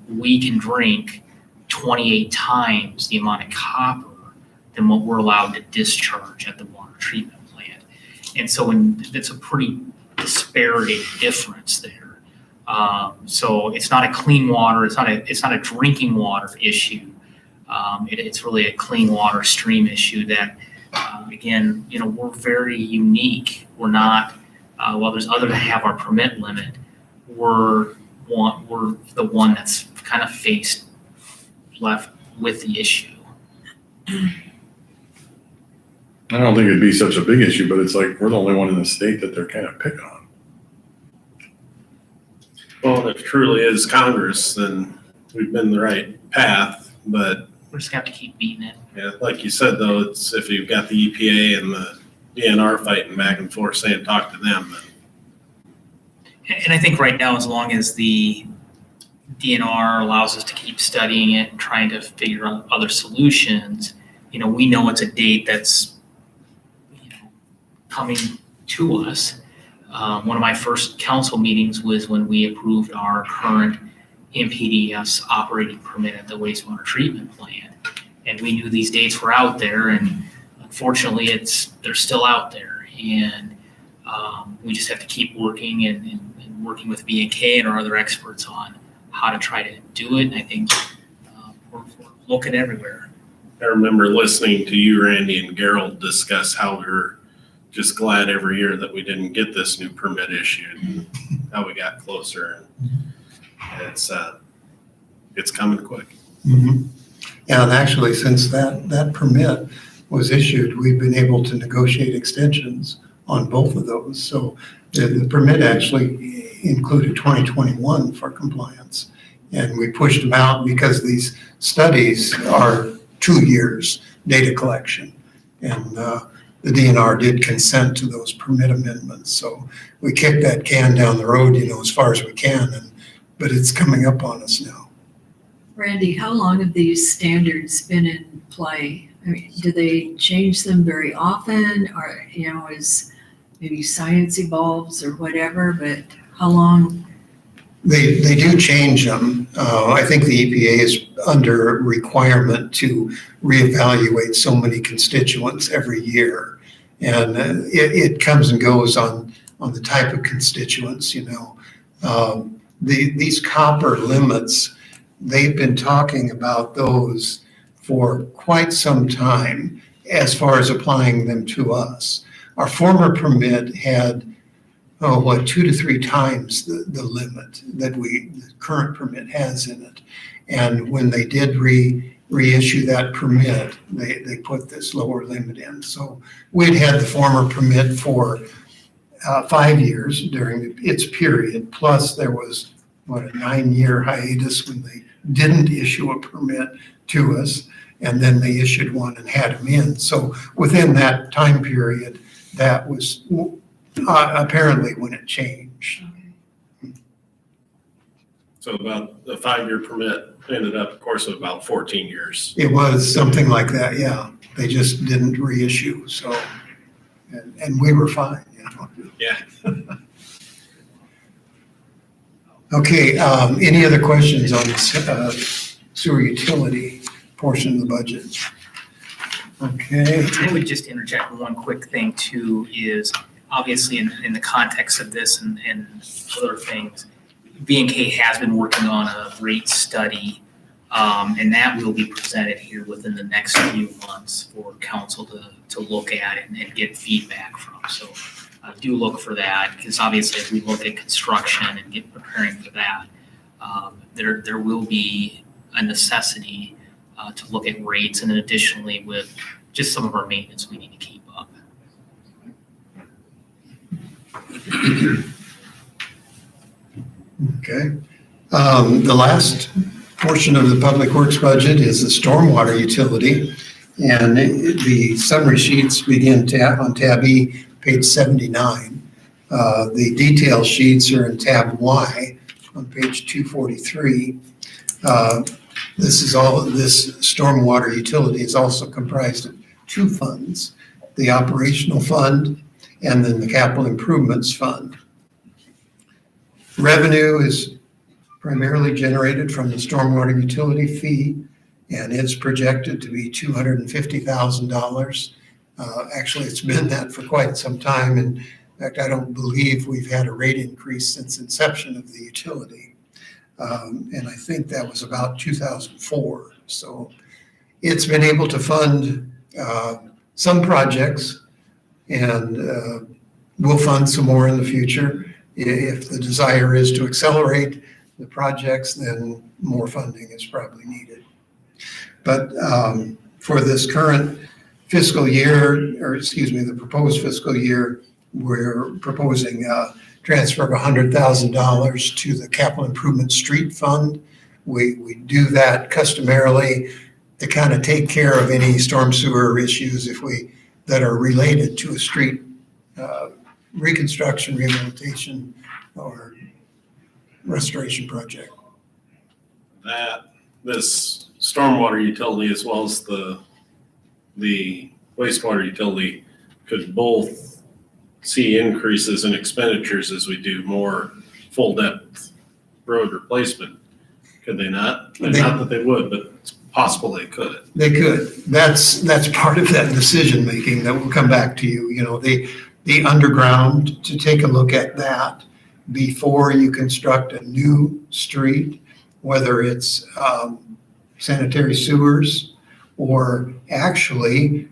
We can drink 28 times the amount of copper than what we're allowed to discharge at the water treatment plant. And so it's a pretty disparity difference there. So it's not a clean water, it's not a drinking water issue. It's really a clean water stream issue that, again, we're very unique. We're not, while there's other that have our permit limit, we're the one that's kind of left with the issue. I don't think it'd be such a big issue, but it's like, we're the only one in the state that they're kind of picking on. Well, if it truly is Congress, then we've been the right path, but We're just gonna have to keep beating it. yeah, like you said, though, it's if you've got the EPA and the DNR fighting back and forth saying, talk to them, then And I think right now, as long as the DNR allows us to keep studying it and trying to figure out other solutions, we know it's a date that's, coming to us. One of my first council meetings was when we approved our current MPDS operating permit at the wastewater treatment plant. And we knew these dates were out there, and unfortunately they're still out there. And we just have to keep working and working with B&K and our other experts on how to try to do it. And I think we're looking everywhere. I remember listening to you, Randy, and Carroll discuss how we were just glad every year that we didn't get this new permit issued, and how we got closer. And it's coming quick. Mhm. Yeah, and actually, since that permit was issued, we've been able to negotiate extensions on both of those. So the permit actually included 2021 for compliance. And we pushed them out because these studies are 2 years data collection. And the DNR did consent to those permit amendments. So we kicked that can down the road, as far as we can, but it's coming up on us now. Randy, how long have these standards been in play? I mean, do they change them very often, or, as maybe science evolves or whatever, but how long? They do change them. I think the EPA is under requirement to reevaluate so many constituents every year. And it comes and goes on the type of constituents, These copper limits, they've been talking about those for quite some time as far as applying them to us. Our former permit had 2 to 3 times the limit that the current permit has in it. And when they did reissue that permit, they put this lower limit in. So we'd had the former permit for 5 years during its period, plus there was, a 9-year hiatus when they didn't issue a permit to us, and then they issued one and had them in. So within that time period, that was apparently when it changed. So about the 5-year permit ended up, of course, of about 14 years. It was something like that, yeah. They just didn't reissue, so, and we were fine, Yeah. Okay, any other questions on the sewer utility portion of the budget? Okay. I would just interject one quick thing too, is obviously in the context of this and other things, B&K has been working on a rate study, and that will be presented here within the next few months for council to look at and get feedback from. So do look for that, because obviously as we look at construction and get preparing for that, there will be a necessity to look at rates, and then additionally with just some of our maintenance we need to keep up. Okay. The last portion of the Public Works budget is the stormwater utility. And the summary sheets begin on tab E, page 79. The detail sheets are in tab Y on page 243. This stormwater utility is also comprised of two funds, the operational fund and then the capital improvements fund. Revenue is primarily generated from the stormwater utility fee, and it's projected to be $250,000. Actually, it's been that for quite some time. In fact, I don't believe we've had a rate increase since inception of the utility. And I think that was about 2004. So it's been able to fund some projects, and we'll fund some more in the future. If the desire is to accelerate the projects, then more funding is probably needed. But for this current fiscal year, the proposed fiscal year, we're proposing a transfer of $100,000 to the Capital Improvement Street Fund. We do that customarily to kind of take care of any storm sewer issues that are related to a street reconstruction, rehabilitation, or restoration project. This stormwater utility as well as the wastewater utility could both see increases in expenditures as we do more full depth road replacement. Could they not? Not that they would, but it's possible they could. They could. That's part of that decision making that will come back to you. You know, the underground, to take a look at that before you construct a new street, whether it's sanitary sewers or actually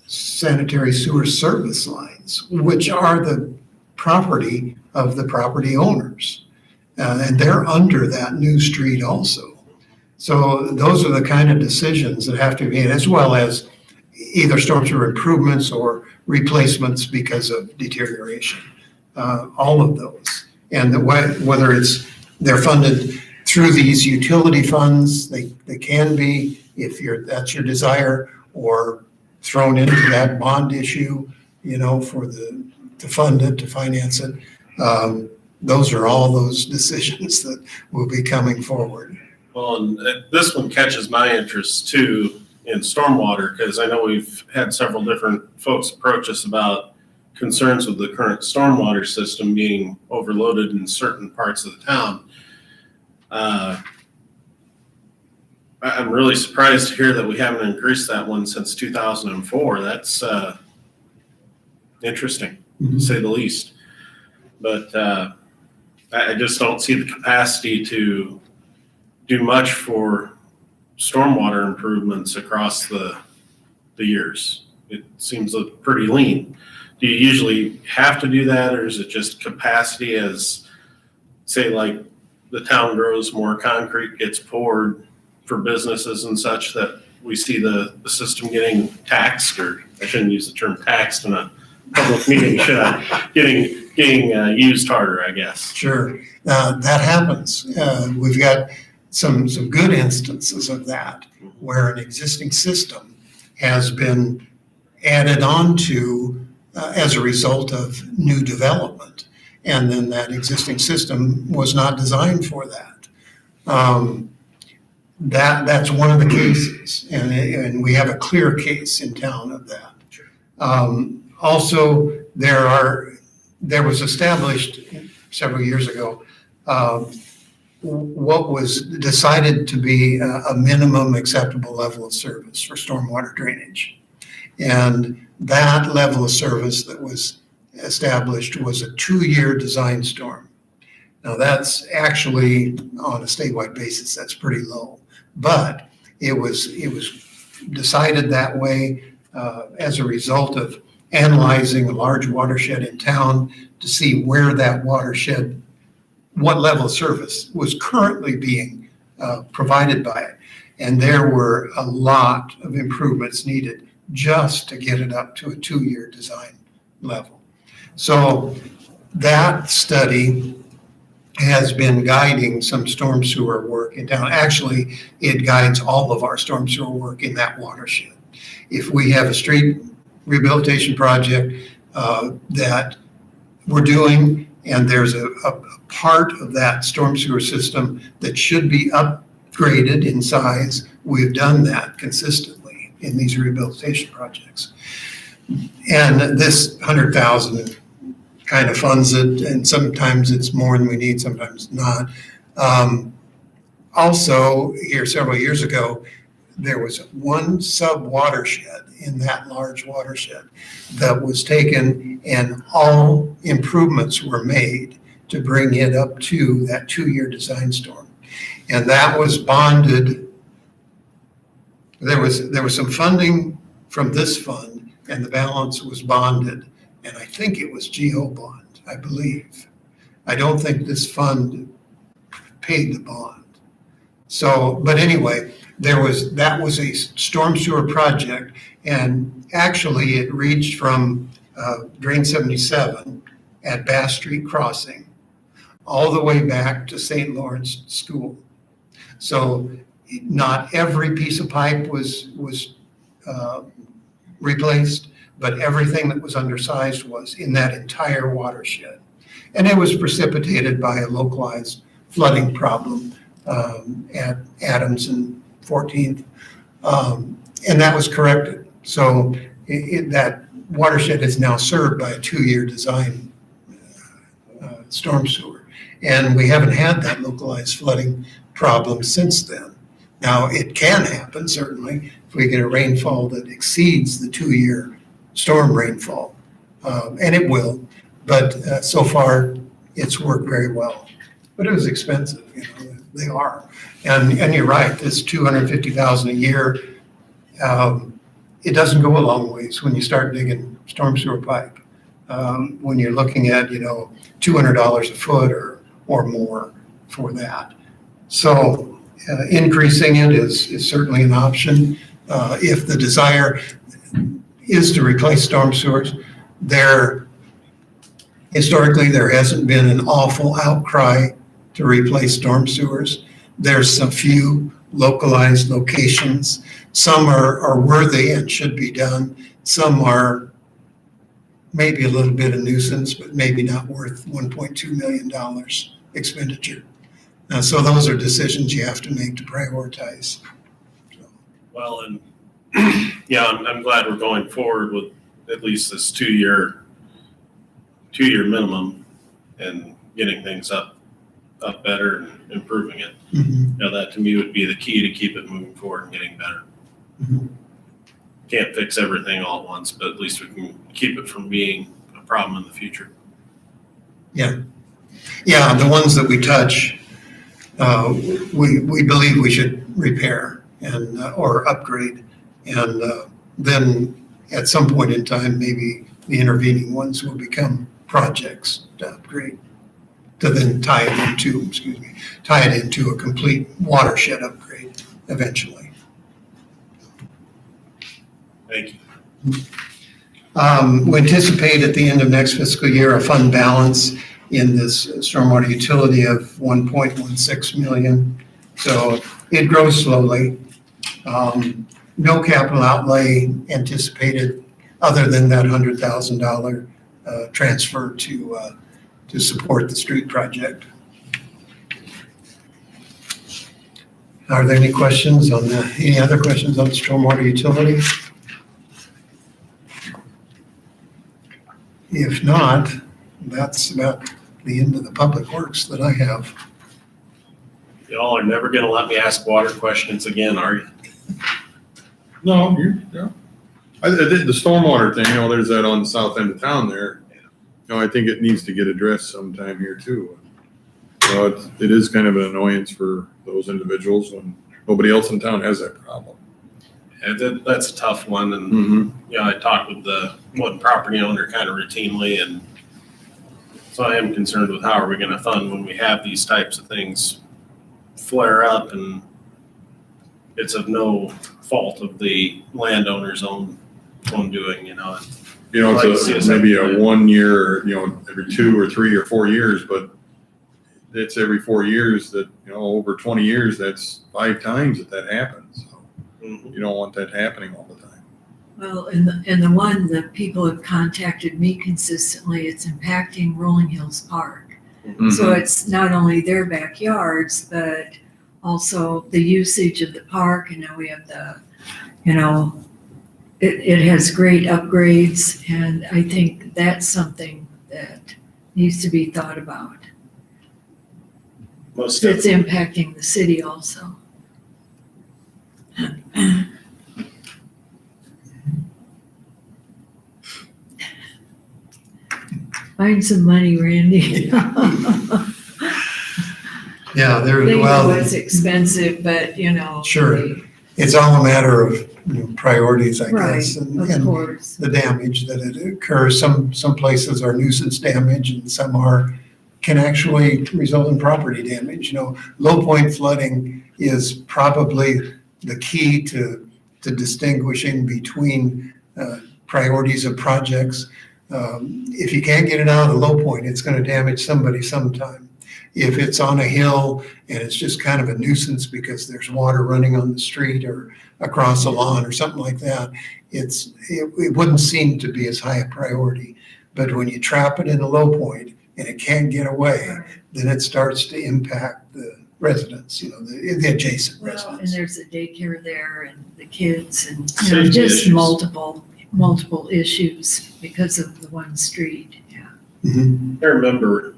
sanitary sewer service lines, which are the property of the property owners. And they're under that new street also. So those are the kind of decisions that have to be made, as well as either storm sewer improvements or replacements because of deterioration. All of those. And whether they're funded through these utility funds, they can be, if that's your desire, or thrown into that bond issue, to fund it, to finance it. Those are all those decisions that will be coming forward. Well, and this one catches my interest too in stormwater, because I know we've had several different folks approach us about concerns with the current stormwater system being overloaded in certain parts of the town. I'm really surprised to hear that we haven't increased that one since 2004. That's interesting, to say the least. But I just don't see the capacity to do much for stormwater improvements across the years. It seems pretty lean. Do you usually have to do that, or is it just capacity as, say, like the town grows, more concrete gets poured for businesses and such, that we see the system getting taxed, or I shouldn't use the term taxed in a public meeting, should I? Getting used harder, I guess. Sure, that happens. We've got some good instances of that, where an existing system has been added on to as a result of new development. And then that existing system was not designed for that. That's one of the cases, and we have a clear case in town of that. Also, there was established several years ago what was decided to be a minimum acceptable level of service for stormwater drainage. And that level of service that was established was a 2-year design storm. Now that's actually, on a statewide basis, that's pretty low, but it was decided that way as a result of analyzing a large watershed in town to see where that watershed, what level of service was currently being provided by it. And there were a lot of improvements needed just to get it up to a 2-year design level. So that study has been guiding some storm sewer work in town. Actually, it guides all of our storm sewer work in that watershed. If we have a street rehabilitation project that we're doing, and there's a part of that storm sewer system that should be up upgraded in size. We've done that consistently in these rehabilitation projects. And this 100,000 kind of funds it, and sometimes it's more than we need, sometimes not. Also, here several years ago, there was one sub-watershed in that large watershed that was taken, and all improvements were made to bring it up to that 2-year design storm. And that was bonded. There was some funding from this fund, and the balance was bonded, and I think it was GO bond, I believe. I don't think this fund paid the bond. So, but anyway, that was a storm sewer project, and actually it reached from Drain 77 at Bass Street Crossing all the way back to St. Lawrence School. So not every piece of pipe was replaced, but everything that was undersized was in that entire watershed. And it was precipitated by a localized flooding problem at Adams and 14th. And that was corrected. So that watershed is now served by a 2-year design storm sewer. And we haven't had that localized flooding problem since then. Now, it can happen, certainly, if we get a rainfall that exceeds the 2-year storm rainfall. And it will, but so far, it's worked very well. But it was expensive, they are. And you're right, this $250,000 a year, it doesn't go a long ways when you start digging storm sewer pipe. When you're looking at, $200 a foot or more for that. So increasing it is certainly an option. If the desire is to replace storm sewers, historically, there hasn't been an awful outcry to replace storm sewers. There's some few localized locations. Some are worthy and should be done. Some are maybe a little bit of nuisance, but maybe not worth $1.2 million expenditure. So those are decisions you have to make to prioritize. Well, and yeah, I'm glad we're going forward with at least this 2-year minimum and getting things up better and improving it. Mm-hmm. That to me would be the key to keep it moving forward and getting better. Mm-hmm. Can't fix everything all at once, but at least we can keep it from being a problem in the future. Yeah, the ones that we touch, we believe we should repair and or upgrade, and then at some point in time, maybe the intervening ones will become projects to upgrade, to then tie it into a complete watershed upgrade eventually. Thank you. We anticipate at the end of next fiscal year a fund balance in this stormwater utility of 1.16 million. So it grows slowly. No capital outlay anticipated other than that $100,000 transfer to support the street project. Are there any questions on that? Any other questions on stormwater utility? If not, that's about the end of the public works that I have. Y'all are never gonna let me ask water questions again, are you? No, I did the stormwater thing, there's that on the south end of town there. I think it needs to get addressed sometime here too. So it is kind of an annoyance for those individuals when nobody else in town has that problem. Yeah, that's a tough one, and I talk with the one property owner kind of routinely, and so I am concerned with how are we gonna fund when we have these types of things flare up, and it's of no fault of the landowner's own doing, It's maybe a 1 year, every 2 or 3 or 4 years, but it's every 4 years that, over 20 years, that's 5 times that happens. So you don't want that happening all the time. Well, and the one that people have contacted me consistently, it's impacting Rolling Hills Park. So it's not only their backyards, but also the usage of the park, and now we have the, you know, it has great upgrades, and I think that's something that needs to be thought about. Most It's definitely. impacting the city also. Find some money, Randy. Yeah, there, They know well, it's expensive, but you know. Sure. they- it's all a matter of priorities, I Right, guess. of And course. the damage that it occurs. Some places are nuisance damage and some can actually result in property damage. Low point flooding is probably the key to distinguishing between priorities of projects. If you can't get it out of the low point, it's going to damage somebody sometime. If it's on a hill and it's just kind of a nuisance because there's water running on the street or across a lawn or something like that, it wouldn't seem to be as high a priority. But when you trap it in a low point and it can't get away, then it starts to impact the residents, the adjacent Well, and residents. there's a daycare there and the kids and, Safety just issues. multiple issues because of the one street, yeah. Mhm. I remember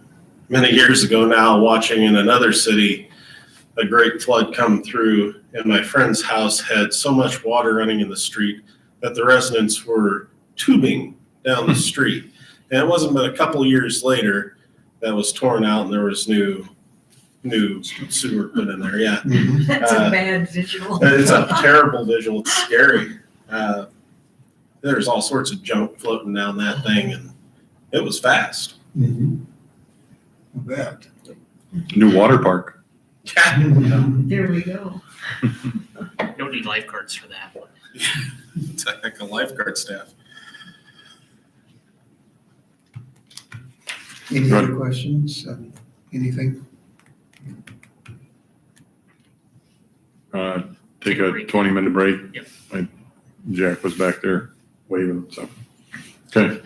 many years ago now, watching in another city, a great flood come through, and my friend's house had so much water running in the street that the residents were tubing down the street. And it wasn't but a couple years later that was torn out and there was new sewer put in there, yeah. Mhm. That's a bad visual. It's a terrible visual, it's scary. There's all sorts of junk floating down that thing, and it was fast. Mhm. I bet. New water park. Yeah, There we go. Don't need lifeguards for that. it's a heck of lifeguard staff. Any other questions? Anything? Take a 20-minute break. Yep. Jack was back there waving, so. Okay.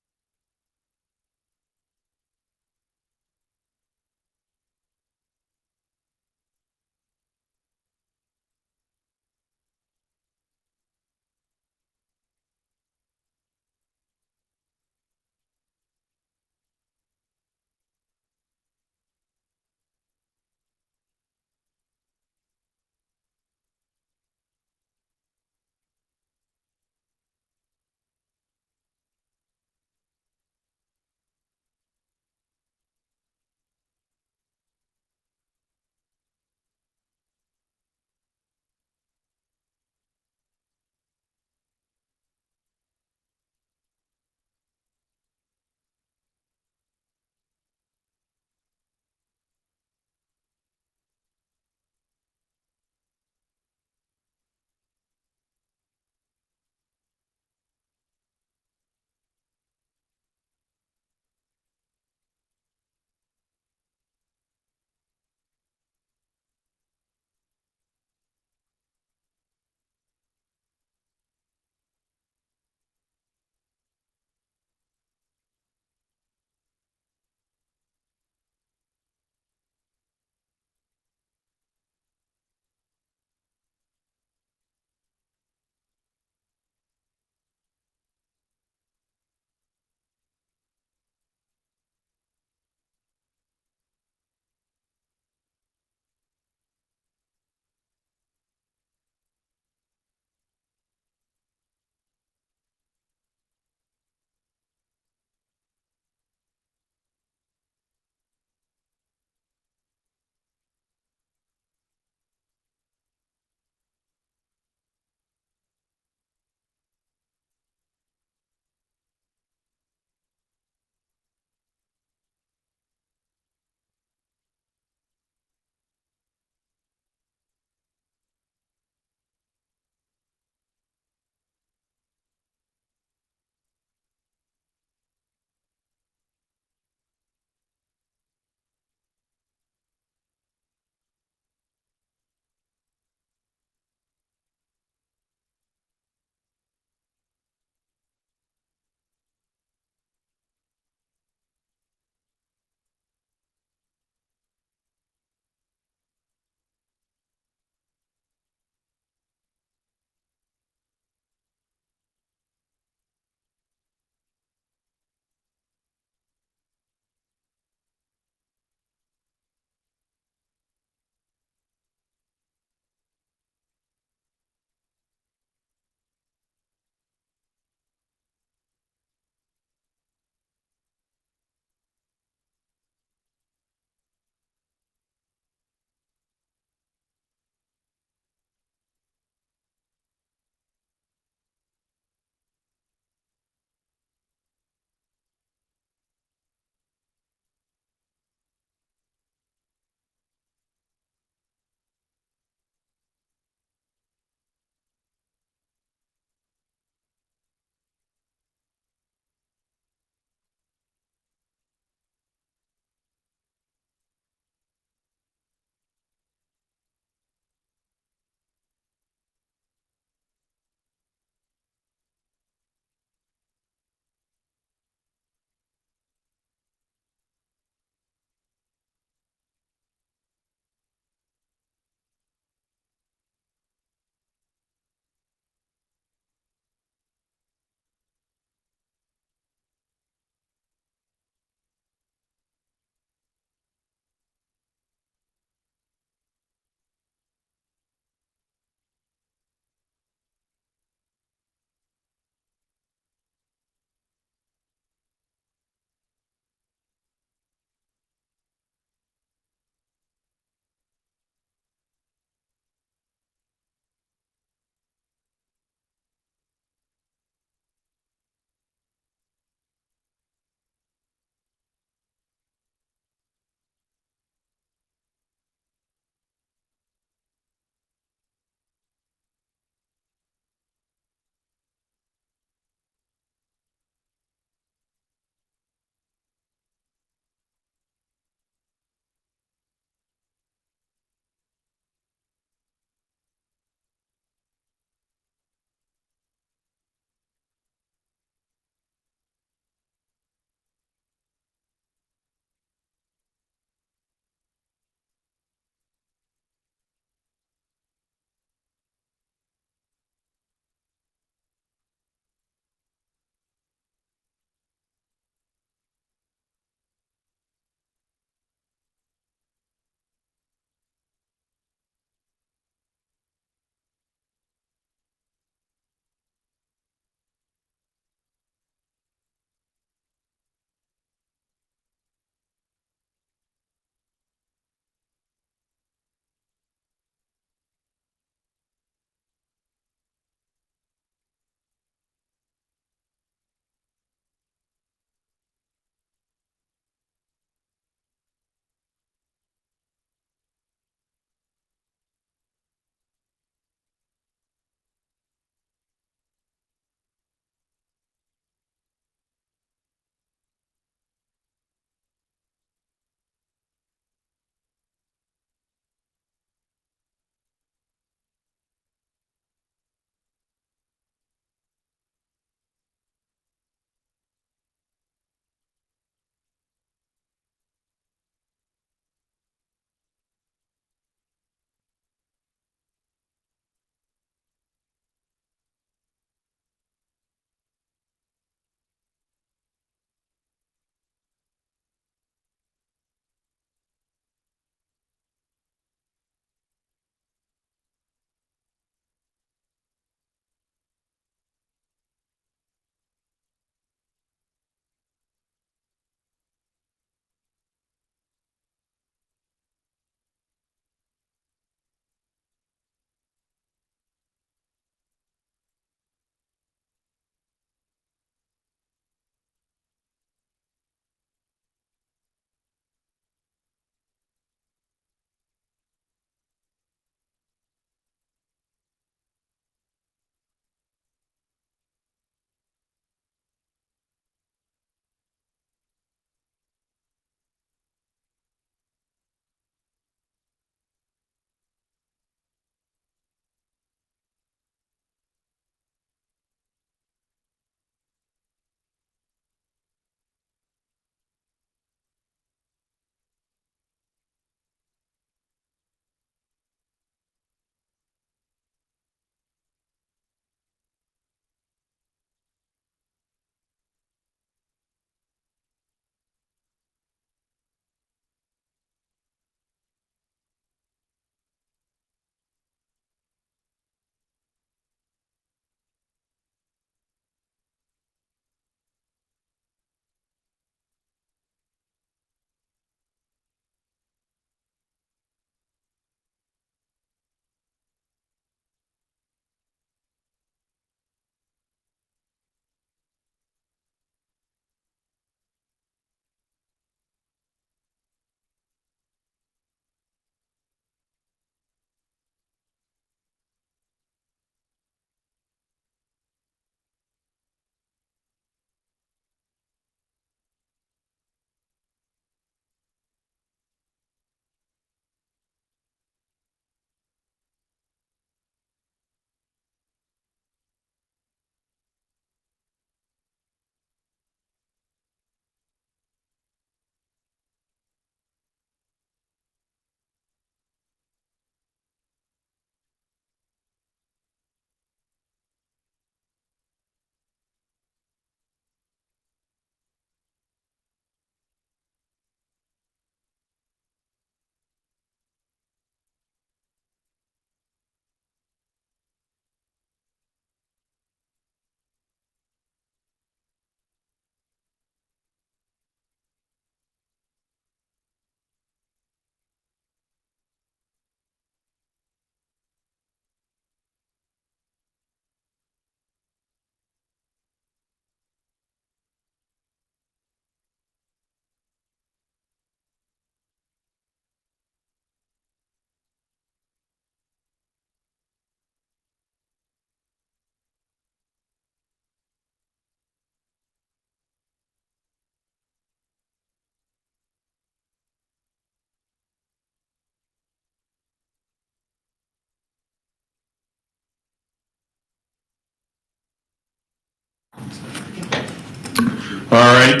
All right,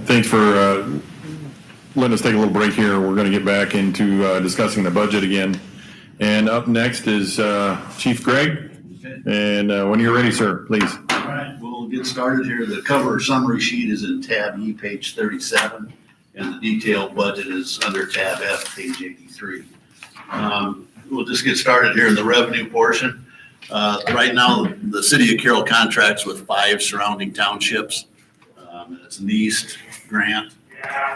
thanks for letting us take a little break here. We're going to get back into discussing the budget again. And up next is Chief Greg. And when you're ready, sir, please. All right, we'll get started here. The cover summary sheet is in tab E, page 37, and the detailed budget is under tab F, page 83. We'll just get started here in the revenue portion. Right now, the city of Carroll contracts with 5 surrounding townships. It's Neast, Grant,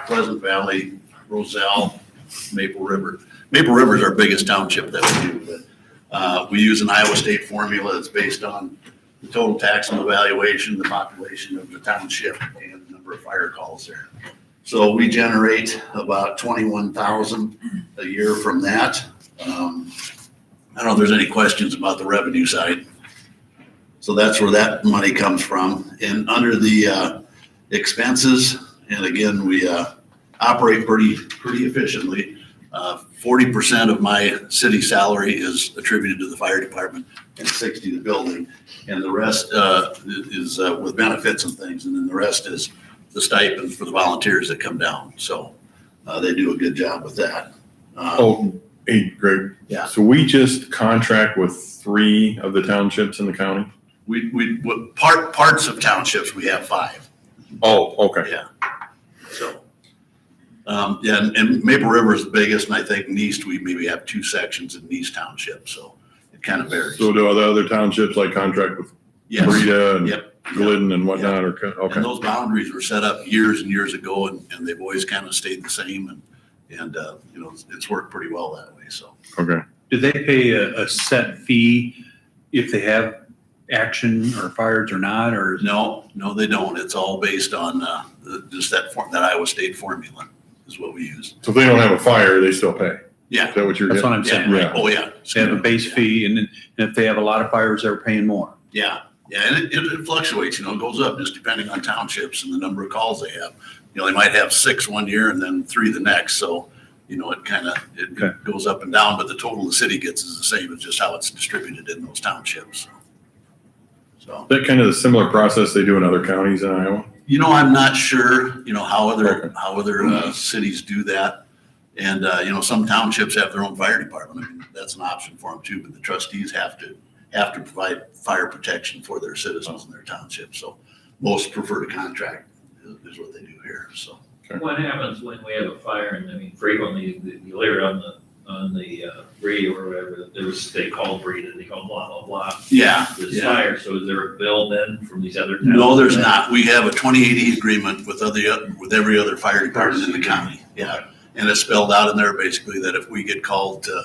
Pleasant Valley, Roselle, Maple River. Maple River is our biggest township that we do, but we use an Iowa State formula that's based on the total taxable valuation, the population of the township, and the number of fire calls there. So we generate about 21,000 a year from that. I don't know if there's any questions about the revenue side. So that's where that money comes from. And under the expenses, and again, we operate pretty efficiently. 40% of my city salary is attributed to the fire department and 60% to the building. And the rest is with benefits and things. And then the rest is the stipends for the volunteers that come down. So they do a good job with that. Hey, Greg. Yeah. So we just contract with 3 of the townships in the county? Parts of townships, we have 5. Oh, okay. Yeah. So, and Maple River is the biggest, and I think Neast, we maybe have 2 sections in Neast Township, so it kind of varies. So do other townships like contract with Yes. Breda and Yep. Glidden and whatnot? Or okay. And those boundaries were set up years and years ago, and they've always kind of stayed the same, and you know, it's worked pretty well that way, so. Okay. Do they pay a set fee if they have action or fires or not, or? No, they don't. It's all based on just that Iowa State formula is what we use. So if they don't have a fire, they still pay? Yeah. Is that what you're That's getting? what I'm saying. Yeah. Oh, yeah. They have a base Yeah. fee, and if they have a lot of fires, they're paying more. Yeah, and it fluctuates, you know, it goes up just depending on townships and the number of calls they have. You know, they might have 6 one year and then 3 the next, so, you know, it Okay. goes up and down, but the total the city gets is the same, it's just how it's distributed in those townships. So, Is that kind of the similar process they do in other counties in Iowa? you know, I'm not sure, you know, how Okay. other cities do that. And, you know, some townships have their own fire department, I mean, that's an option for them too, but the trustees have to provide fire protection for their citizens in their township. So most prefer to contract is what they do here, so. What happens when we have a fire, and I mean frequently you hear on the radio or whatever, they call Breda, they call blah, blah, blah. Yeah. There's Yeah. fire, so is there a bill then from these other towns? No, there's not. We have a 2080 agreement with every other fire department in the county. Yeah. And it's spelled out in there basically that if we get called to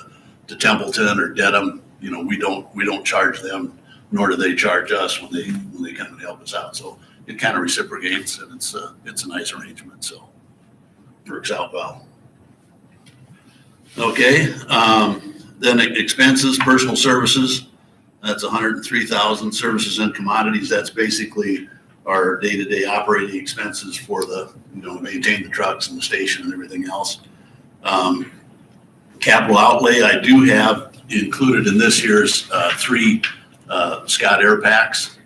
Templeton or Dedham, you know, we don't charge them, nor do they charge us when they come and help us out. So it kind of reciprocates, and it's a nice arrangement, so works out well. Okay, then expenses, personal services, that's 103,000. Services and commodities, that's basically our day-to-day operating expenses for maintain the trucks and the station and everything else. Capital outlay, I do have included in this year's 3 Scott Air Packs.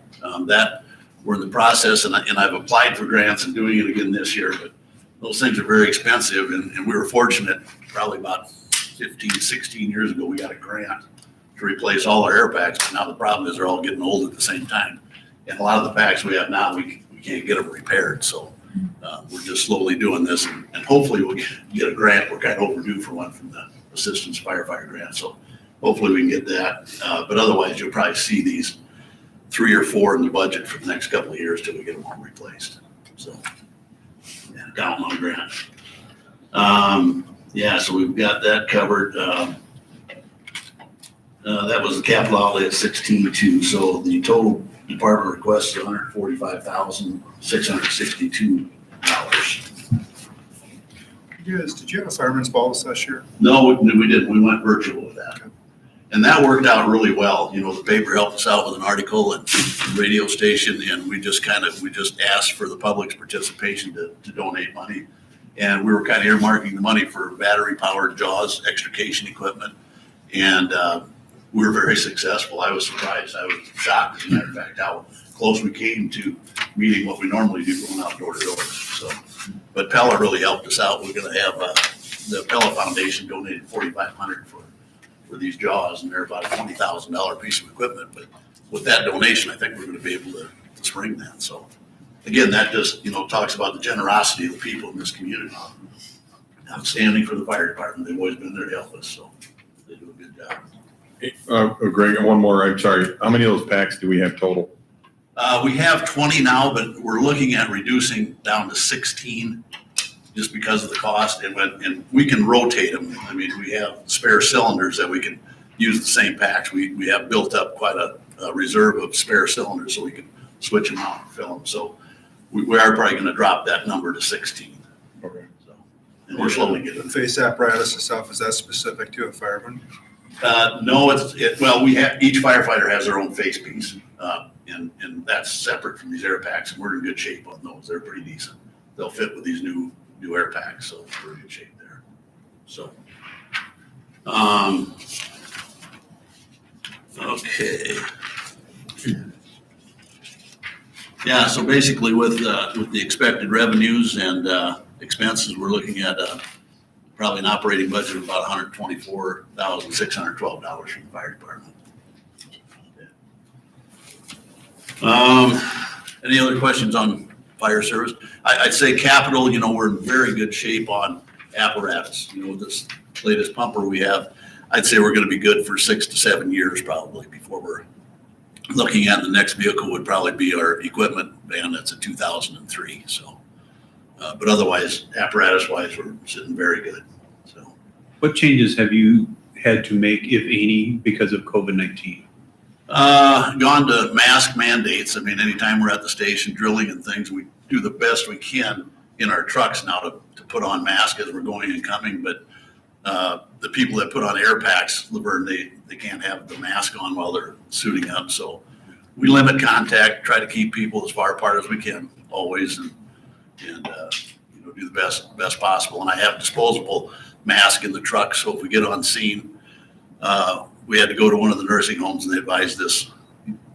That we're in the process, and I've applied for grants and doing it again this year, but those things are very expensive, and we were fortunate, probably about 15, 16 years ago, we got a grant to replace all our air packs, but now the problem is they're all getting old at the same time. And a lot of the packs we have now, we can't get them repaired, so we're just slowly doing this, and hopefully we'll get a grant. We're kind of overdue for one from the Assistance Firefighter Grant, so hopefully we can get that. But otherwise, you'll probably see these 3 or 4 in the budget for the next couple of years till we get them all replaced. So, yeah, counting on grant. Yeah, so we've got that covered. That was the capital outlay at 16.2. So the total department request is $145,662. Did you have a fireman's ball this year? No, we didn't. We went virtual with that. And that worked out really well. You know, the paper helped us out with an article and radio station, and we just asked for the public's participation to donate money. And we were kind of earmarking the money for battery powered jaws, extrication equipment, and we were very successful. I was surprised. I was shocked, as a matter of fact, how close we came to meeting what we normally do going out door to door. So, but Pella really helped us out. We're going to have the Pella Foundation donated $4,500 for these jaws, and they're about a $20,000 piece of equipment. But with that donation, I think we're going to be able to spring that. So again, that just talks about the generosity of the people in this community. Outstanding for the fire department. They've always been there to help us, so they do a good job. Greg, one more, I'm sorry. How many of those packs do we have total? We have 20 now, but we're looking at reducing down to 16 just because of the cost, and we can rotate them. I mean, we have spare cylinders that we can use the same packs. We have built up quite a reserve of spare cylinders, so we can switch them out and fill them. So we are probably going to drop that number to 16. Okay. So, and we're slowly getting The face apparatus and stuff, is that specific to a fireman? No, well, we have, each firefighter has their own face piece, and that's separate from these air packs, and we're in good shape on those. They're pretty decent. They'll fit with these new air packs, so we're in good shape there. So, okay. Yeah, so basically with the expected revenues and expenses, we're looking at probably an operating budget of about $124,612 from the fire department. Any other questions on fire service? I'd say capital, we're in very good shape on apparatus. This latest pumper we have, I'd say we're going to be good for 6 to 7 years probably before we're looking at the next vehicle would probably be our equipment van. That's a 2003. So, but otherwise, apparatus-wise, we're sitting very good. So, What changes have you had to make, if any, because of COVID-19? gone to mask mandates. I mean, anytime we're at the station drilling and things, we do the best we can in our trucks now to put on masks as we're going and coming. But the people that put on air packs, Laverne, they can't have the mask on while they're suiting up. So we limit contact, try to keep people as far apart as we can always, and do the best possible. And I have disposable mask in the truck, so if we get on scene, we had to go to one of the nursing homes, and they advised this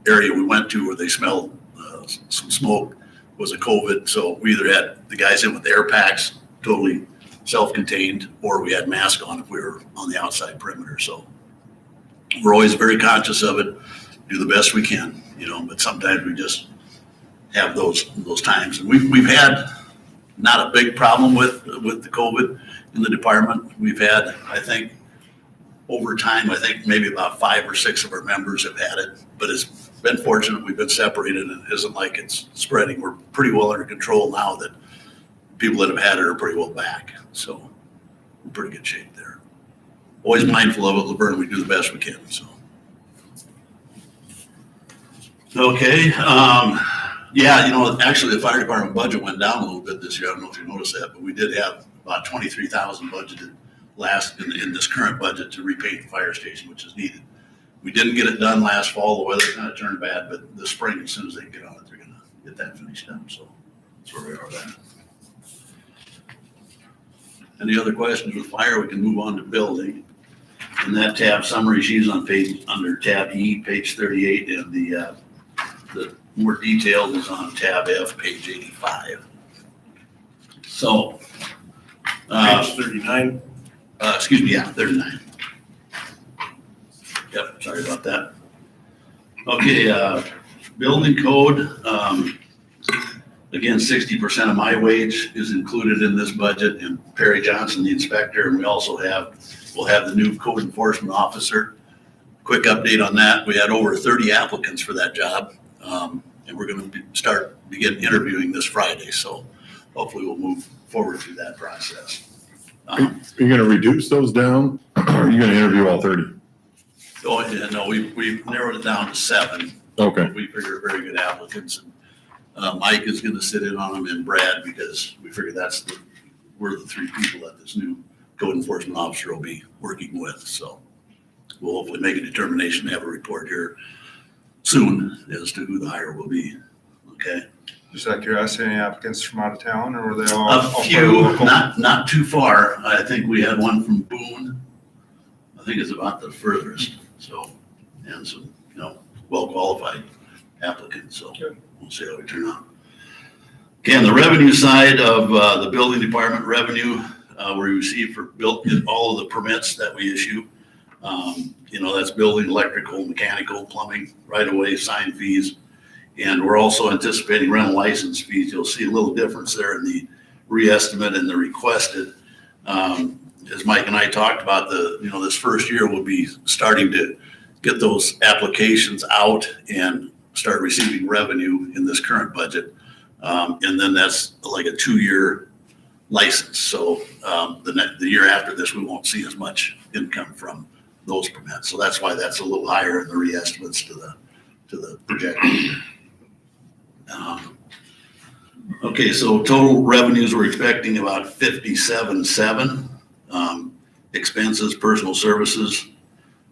area we went to where they smelled some smoke was a COVID. So we either had the guys in with air packs, totally self-contained, or we had masks on if we were on the outside perimeter. So we're always very conscious of it, do the best we can, but sometimes we just have those times. And we've had not a big problem with the COVID in the department. We've had, I think, over time, I think maybe about 5 or 6 of our members have had it, but it's been fortunate we've been separated, and it isn't like it's spreading. We're pretty well under control now that people that have had it are pretty well back. So we're in pretty good shape there. Always mindful of it, Laverne. We do the best we can. So. Okay. Actually the fire department budget went down a little bit this year. I don't know if you noticed that, but we did have about $23,000 budgeted in this current budget to repaint the fire station, which is needed. We didn't get it done last fall. The weather kind of turned bad, but this spring, as soon as they get on it, they're going to get that finished up. So that's where we are with that. Any other questions with fire? We can move on to building. In that tab summary, she's on under tab E, page 38, and the more detailed is on tab F, page 85. So, Page 39. 39. Yep, sorry about that. Okay, building code. Again, 60% of my wage is included in this budget, and Perry Johnson, the inspector, and we'll have the new code enforcement officer. Quick update on that. We had over 30 applicants for that job, and we're going to begin interviewing this Friday. So hopefully we'll move forward through that process. Are you going to reduce those down, or are you going to interview all 30? Oh, yeah, no, we've narrowed it down to 7. Okay. We figure very good applicants. And Mike is going to sit in on them, and Brad, because we figure we're the 3 people that this new code enforcement officer will be working with. So we'll hopefully make a determination to have a report here soon as to who the hire will be. Okay. Just out of curiosity, any applicants from out of town, or were they all? A few, not too far. I think we had one from Boone. I think it's about the furthest. So and some, well-qualified applicants, so we'll see how we turn out. Okay, on the revenue side of the building department revenue, we receive for all of the permits that we issue. That's building, electrical, mechanical, plumbing, right-of-way, sign fees. And we're also anticipating rental license fees. You'll see a little difference there in the re-estimate and the requested. As Mike and I talked about, this first year we'll be starting to get those applications out and start receiving revenue in this current budget. And then that's like a 2-year license. So the year after this, we won't see as much income from those permits. So that's why that's a little higher in the re-estimates to the projected. Okay, so total revenues, we're expecting about 57.7. Expenses, personal services,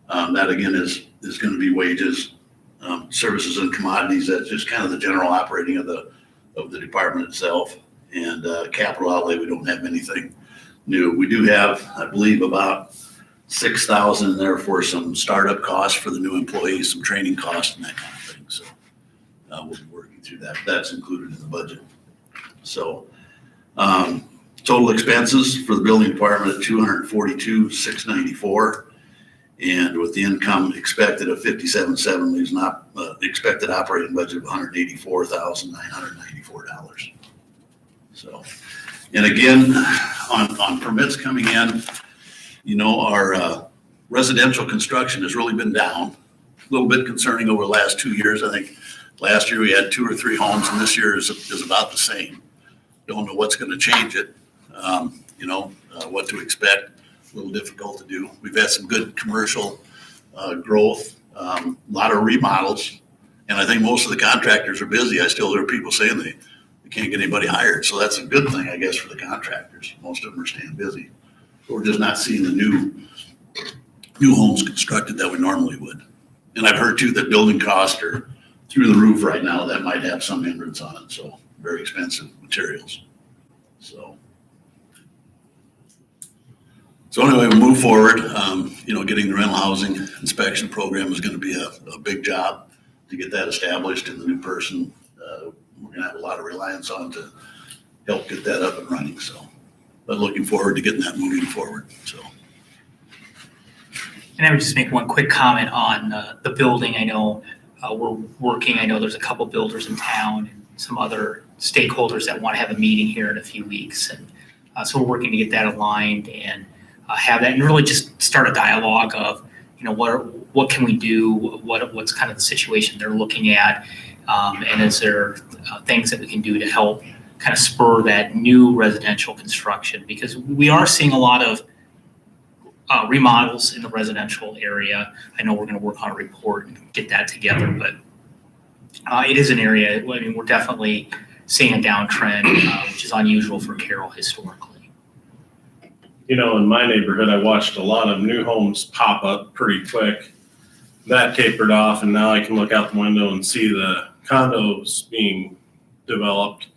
that again is going to be wages, services and commodities. That's just kind of the general operating of the department itself. And capital outlay, we don't have anything new. We do have, I believe, about 6,000 in there for some startup costs for the new employees, some training costs and that kind of thing. So we'll be working through that. That's included in the budget. So total expenses for the building department at $242,694. And with the income expected of 57.7, leaves not expected operating budget of $184,994. So, and again, on permits coming in, our residential construction has really been down. A little bit concerning over the last 2 years. I think last year we had 2 or 3 homes, and this year is about the same. Don't know what's going to change it. What to expect. A little difficult to do. We've had some good commercial growth, a lot of remodels, and I think most of the contractors are busy. I still hear people saying they can't get anybody hired, so that's a good thing, I guess, for the contractors. Most of them are staying busy. But we're just not seeing the new homes constructed that we normally would. And I've heard too that building costs are through the roof right now. That might have some hindrance on it. So very expensive materials. So anyway, we'll move forward. Getting the rental housing inspection program is going to be a big job to get that established, and the new person we're going to have a lot of reliance on to help get that up and running. So, but looking forward to getting that moving forward. So. And I would just make one quick comment on the building. I know we're working. I know there's a couple builders in town and some other stakeholders that want to have a meeting here in a few weeks, and so we're working to get that aligned and have that, and really just start a dialogue of, what can we do? What's kind of the situation they're looking at, and is there things that we can do to help kind of spur that new residential construction? Because we are seeing a lot of remodels in the residential area. I know we're going to work on a report and get that together, but it is an area. I mean, we're definitely seeing a downtrend, which is unusual for Carroll historically. In my neighborhood, I watched a lot of new homes pop up pretty quick. That tapered off, and now I can look out the window and see the condos being developed.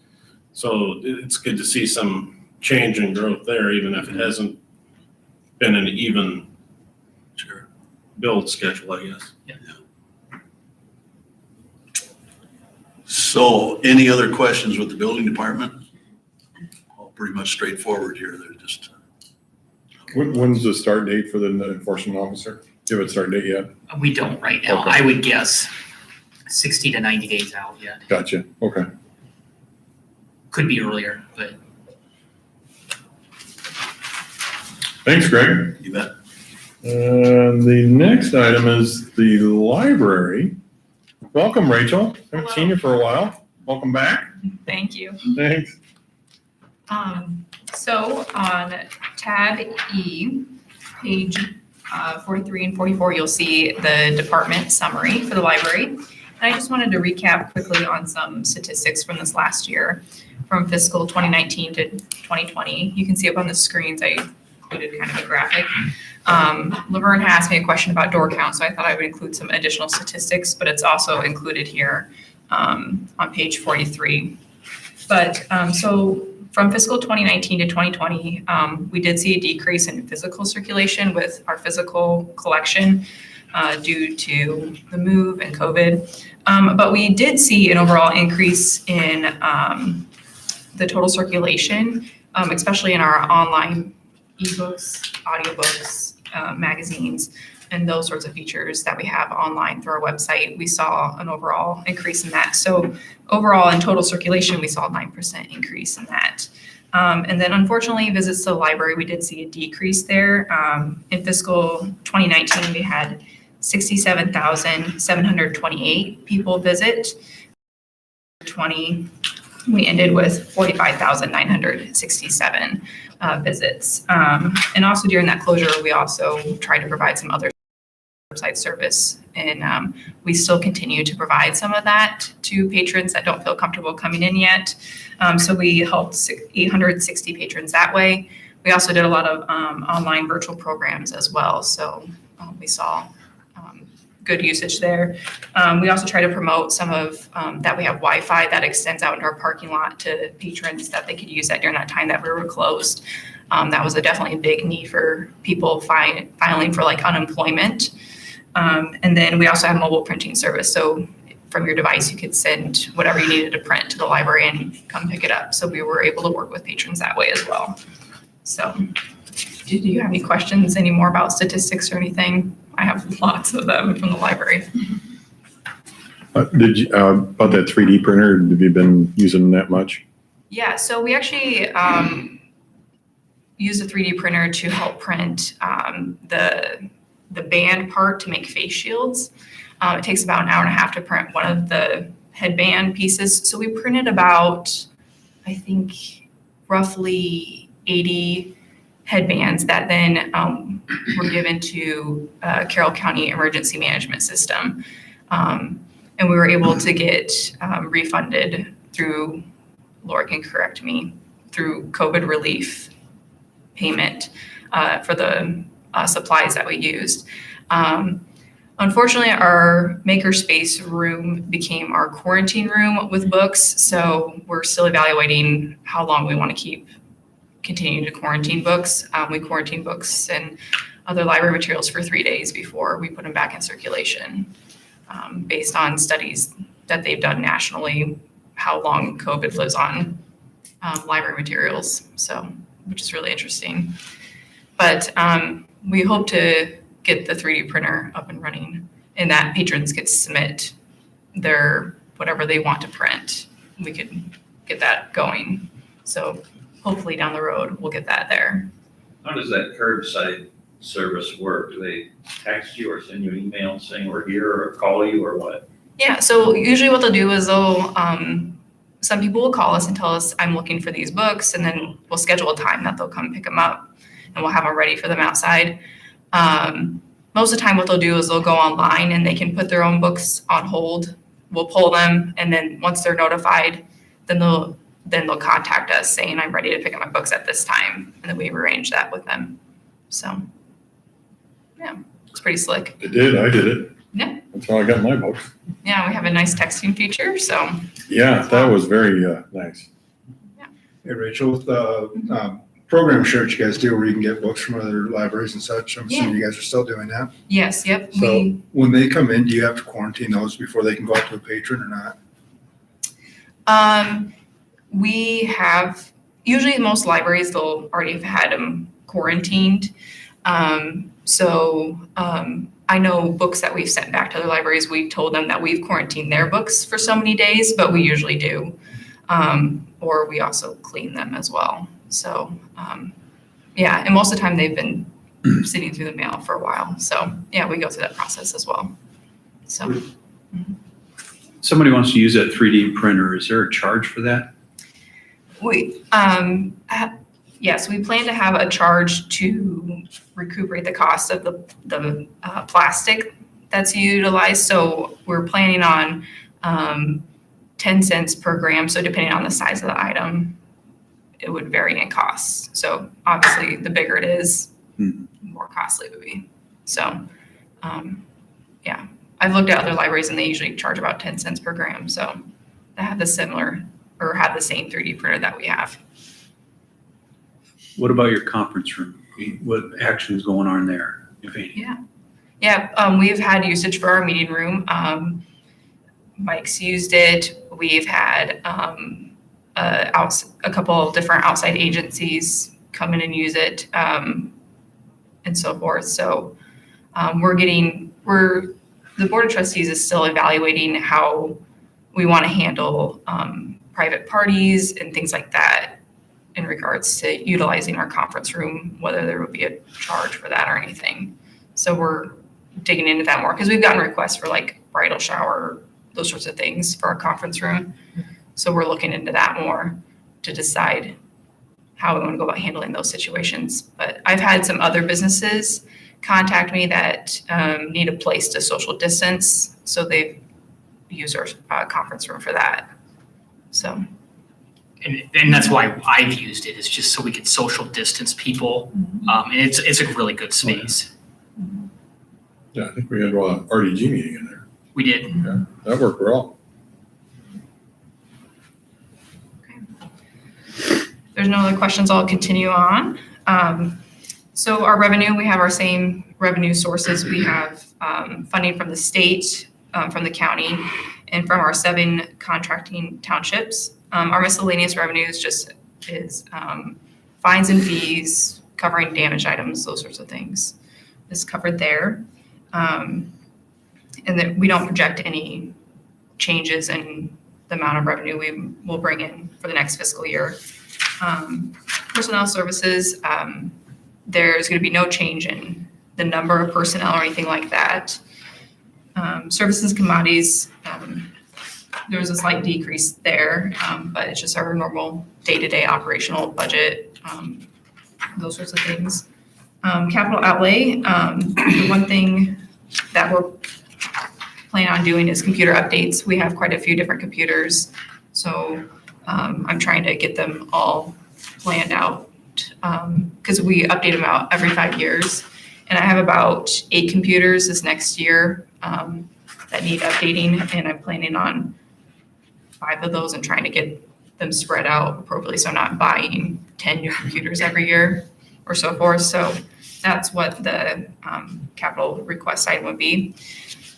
So it's good to see some change and growth there, even if it hasn't been an even build schedule, I guess. Yeah. So any other questions with the building department? All pretty much straightforward here. They're just. When's the start date for the enforcement officer? Do you have a start date yet? We don't right now. Okay. I would guess 60 to 90 days out yet. Gotcha. Okay. Could be earlier, but. Thanks, Greg. You bet. The next item is the library. Welcome, Rachel. Haven't seen you for a while. Welcome back. Thank you. Thanks. So on tab E, page 43 and 44, you'll see the department summary for the library. And I just wanted to recap quickly on some statistics from this last year, from fiscal 2019 to 2020. You can see up on the screens, I included kind of a graphic. Laverne asked me a question about door count, so I thought I would include some additional statistics, but it's also included here on page 43. But so from fiscal 2019 to 2020, we did see a decrease in physical circulation with our physical collection. due to the move and COVID. But we did see an overall increase in the total circulation, especially in our online ebooks, audiobooks, magazines, and those sorts of features that we have online through our website. We saw an overall increase in that. So overall in total circulation, we saw a 9% increase in that. And then unfortunately, visits to the library, we did see a decrease there. In fiscal 2019, we had 67,728 people visit. We ended with 45,967 visits. And also during that closure, we also tried to provide some other website service, and we still continue to provide some of that to patrons that don't feel comfortable coming in yet. So we helped 860 patrons that way. We also did a lot of online virtual programs as well, so we saw good usage there. We also try to promote some of that we have Wi-Fi that extends out into our parking lot to patrons that they could use that during that time that we were closed. That was definitely a big need for people filing for like unemployment. And then we also have mobile printing service. So from your device, you could send whatever you needed to print to the library and come pick it up. So we were able to work with patrons that way as well. So do you have any questions, any more about statistics or anything? I have lots of them from the library. Did you, about that 3D printer, have you been using that much? Yeah, so we actually use a 3D printer to help print the band part to make face shields. It takes about an hour and a half to print one of the headband pieces. So we printed about, I think, roughly 80 headbands that then were given to Carroll County Emergency Management System. And we were able to get refunded through, Laura can correct me, through COVID relief payment for the supplies that we used. Unfortunately, our makerspace room became our quarantine room with books, so we're still evaluating how long we want to continue to quarantine books. We quarantine books and other library materials for 3 days before we put them back in circulation, based on studies that they've done nationally, how long COVID lives on library materials, so which is really interesting. But we hope to get the 3D printer up and running, and that patrons could submit their whatever they want to print. We could get that going. So hopefully down the road, we'll get that there. How does that curbside service work? Do they text you or send you an email saying we're here, or call you, or what? Yeah, so usually what they'll do is some people will call us and tell us, I'm looking for these books, and then we'll schedule a time that they'll come pick them up, and we'll have them ready for them outside. Most of the time what they'll do is they'll go online and they can put their own books on hold. We'll pull them, and then once they're notified, then they'll contact us saying, I'm ready to pick up my books at this time, and then we arrange that with them. So, yeah, it's pretty slick. I did it. Yeah. That's how I got my books. Yeah, we have a nice texting feature, so. Yeah, that was very nice. Hey, Rachel, with the program shirts you guys do where you can get books from other libraries and such, I'm assuming you guys are still doing that? Yes, yep. So when they come in, do you have to quarantine those before they can go out to a patron or not? We have, usually most libraries, they'll already have had them quarantined. I know books that we've sent back to other libraries, we've told them that we've quarantined their books for so many days, but we usually do. Or we also clean them as well. So, yeah, and most of the time they've been sitting through the mail for a while. So, yeah, we go through that process as well. So. Somebody wants to use that 3D printer. Is there a charge for that? Yes, we plan to have a charge to recuperate the cost of the plastic that's utilized. So we're planning on 10 cents per gram. So depending on the size of the item, it would vary in cost. So obviously, the bigger it is, the more costly it would be. So, yeah, I've looked at other libraries and they usually charge about 10 cents per gram. So they have the same 3D printer that we have. What about your conference room? What action's going on there, if any? Yeah, we've had usage for our meeting room. Mike's used it. We've had a couple of different outside agencies come in and use it, and so forth. So the Board of Trustees is still evaluating how we want to handle private parties and things like that in regards to utilizing our conference room, whether there would be a charge for that or anything. So we're digging into that more because we've gotten requests for like bridal shower, those sorts of things for our conference room. So we're looking into that more to decide how we want to go about handling those situations. But I've had some other businesses contact me that need a place to social distance. So they've used our conference room for that. So. And that's why I've used it, is just so we could social distance people. And it's a really good space. Yeah, I think we had a RDG meeting in there. We did. Yeah, that worked well. There's no other questions, I'll continue on. So our revenue, we have our same revenue sources. We have funding from the state, from the county, and from our 7 contracting townships. Our miscellaneous revenue is fines and fees, covering damaged items, those sorts of things is covered there. And then we don't project any changes in the amount of revenue we will bring in for the next fiscal year. Personnel services, there's going to be no change in the number of personnel or anything like that. Services, commodities, there was a slight decrease there, but it's just our normal day-to-day operational budget, those sorts of things. Capital outlay, the one thing that we're planning on doing is computer updates. We have quite a few different computers, so I'm trying to get them all planned out because we update them out every 5 years. And I have about 8 computers this next year that need updating, and I'm planning on 5 of those and trying to get them spread out appropriately, so I'm not buying 10 new computers every year or so forth. So that's what the capital request side would be.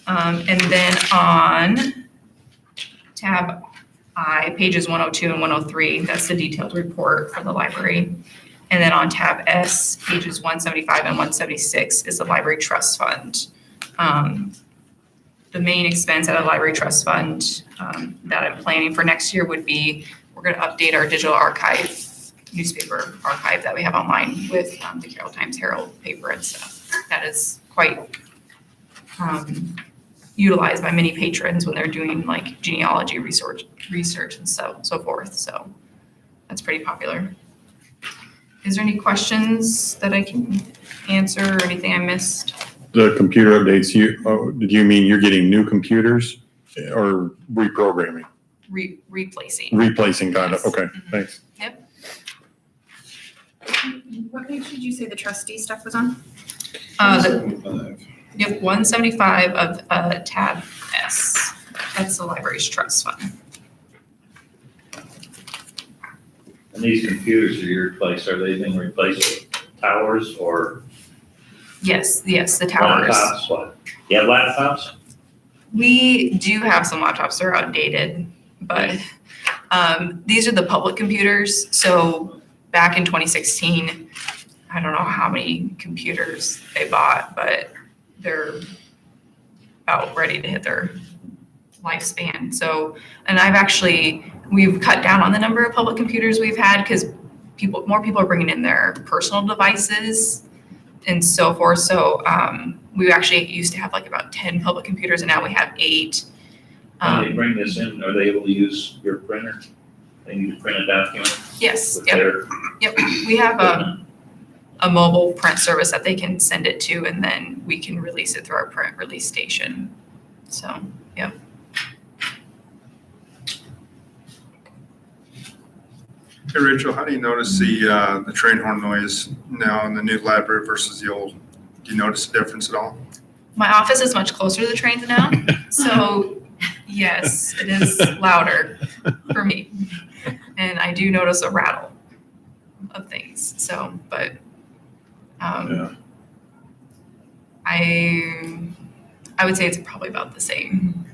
And then on tab I, pages 102 and 103, that's the detailed report for the library. And then on tab S, pages 175 and 176 is the library trust fund. The main expense at a library trust fund that I'm planning for next year would be, we're going to update our digital archive, newspaper archive that we have online with the Carroll Times Herald paper and stuff. That is quite utilized by many patrons when they're doing like genealogy research and so forth. So that's pretty popular. Is there any questions that I can answer or anything I missed? The computer updates, did you mean you're getting new computers or reprogramming? Replacing. Replacing, got it. Yes. Okay, Mhm. thanks. Yep. What page did you say the trustee stuff was on? Yep, 175 of tab S. That's the library's trust fund. And these computers that you replace, are they being replaced with towers or Yes, the towers. laptops? What? You have laptops? We do have some laptops that are outdated, but these are the public computers. So back in 2016, I don't know how many computers they bought, but they're about ready to hit their lifespan. So, and we've cut down on the number of public computers we've had because more people are bringing in their personal devices and so forth. So we actually used to have like about 10 public computers, and now we have 8. When they bring this in, are they able to use your printer? They need to print a document Yes, with yep, their yep. We have a mobile print service that they can send it to, and then we can release it through our print release station. So, yep. Hey, Rachel, how do you notice the train horn noise now in the new library versus the old? Do you notice a difference at all? My office is much closer to the trains now, so yes, it is louder for me. And I do notice a rattle of things, so, but Yeah. I would say it's probably about the same.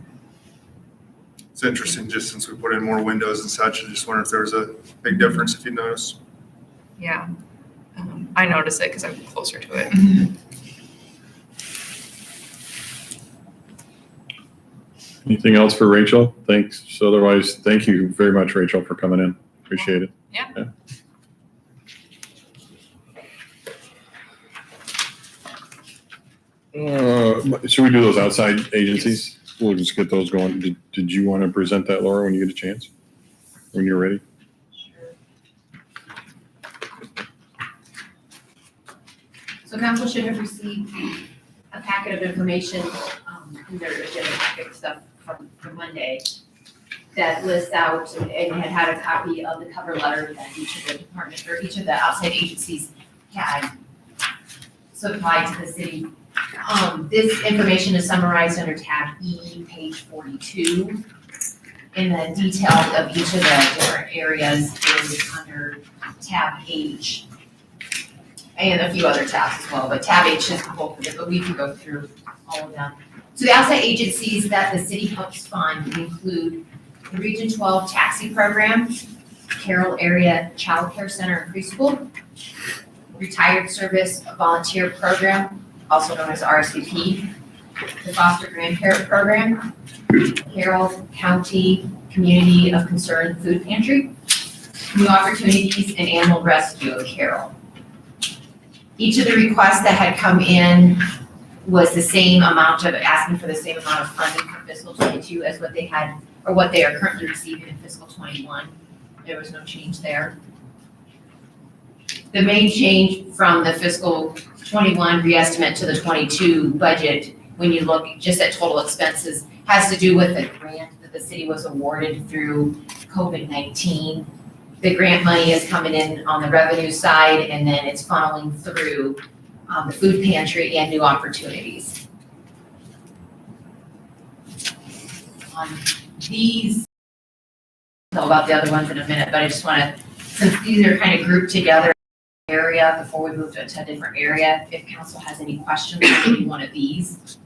It's interesting, just since we put in more windows and such, I just wonder if there was a big difference, if you notice. Yeah. I noticed it because I'm closer to it. Anything else for Rachel? Thanks. So otherwise, thank you very much, Rachel, for coming in. Appreciate it. Yeah. Should we do those outside agencies? We'll just get those going. Did you want to present that, Laura, when you get a chance? When you're ready? So council should have received a packet of information, in their agenda packet stuff from Monday that lists out and had a copy of the cover letter that each of the departments or each of the outside agencies had supplied to the city. This information is summarized under tab E, page 42. And the detail of each of the different areas is under tab H. And a few other tabs as well, but tab H is the bulk of it, but we can go through all of them. So the outside agencies that the city helps fund include the Region 12 Taxi Program, Carroll Area Child Care Center and Preschool, Retired Service Volunteer Program, also known as RSVP, the Foster Grandparent Program, Carroll County Community of Concern Food Pantry, New Opportunities, and Animal Rescue of Carroll. Each of the requests that had come in was the same amount of, asking for the same amount of funding for fiscal 22 as what they had, or what they are currently receiving in fiscal 21. There was no change there. The main change from the fiscal 21 reestimate to the 22 budget, when you look just at total expenses, has to do with the grant that the city was awarded through COVID-19. The grant money is coming in on the revenue side, and then it's funneling through the food pantry and New Opportunities. These, I'll tell about the other ones in a minute, but I just want to, since these are kind of grouped together area before we move to a different area, if council has any questions on any one of these.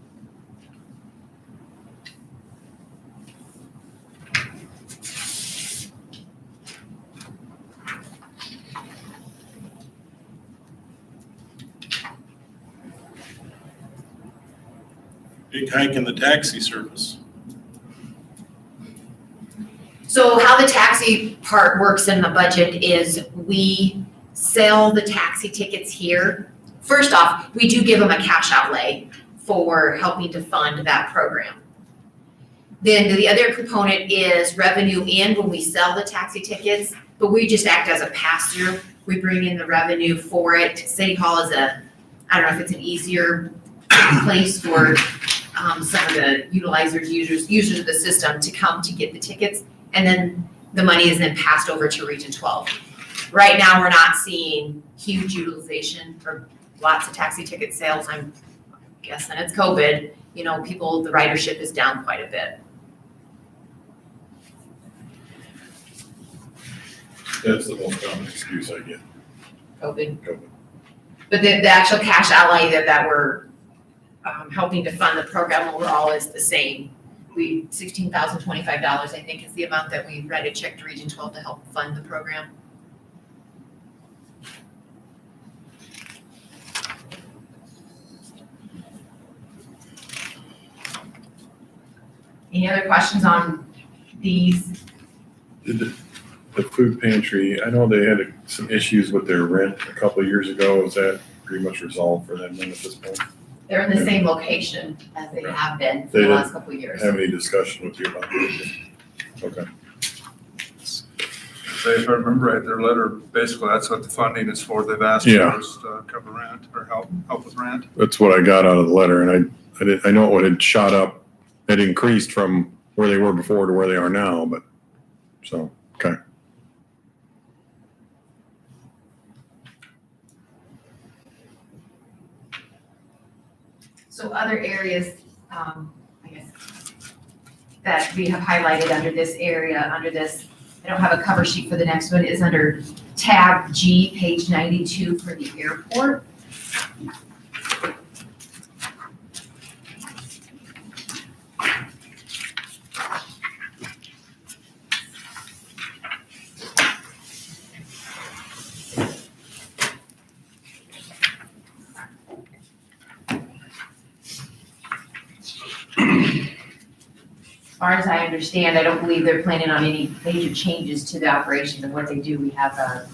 Big hike in the taxi service. So how the taxi part works in the budget is we sell the taxi tickets here. First off, we do give them a cash outlay for helping to fund that program. Then the other component is revenue in when we sell the taxi tickets, but we just act as a pass-through. We bring in the revenue for it. City Hall is I don't know if it's an easier place for some of the users of the system to come to get the tickets, and then the money is then passed over to Region 12. Right now, we're not seeing huge utilization or lots of taxi ticket sales. I'm guessing it's COVID. You know, the ridership is down quite a bit. That's the most common excuse I get. COVID. COVID. But the actual cash outlay that we're helping to fund the program overall is the same. $16,025, I think, is the amount that we write a check to Region 12 to help fund the program. Any other questions on these? The food pantry, I know they had some issues with their rent a couple of years ago. Is that pretty much resolved for them then at this point? They're in the same location as they have been for They the last didn't couple of years. Have any discussion with you about it? Okay. Say, if I remember right, their letter, basically, that's what the funding is for. They've asked Yeah. for us to cover rent or help with rent. That's what I got out of the letter, and I know it had shot up, it increased from where they were before to where they are now, but, so, okay. So other areas, I guess, that we have highlighted under this area, I don't have a cover sheet for the next one, is under tab G, page 92 for the airport. far as I understand, I don't believe they're planning on any major changes to the operations of what they do. We have a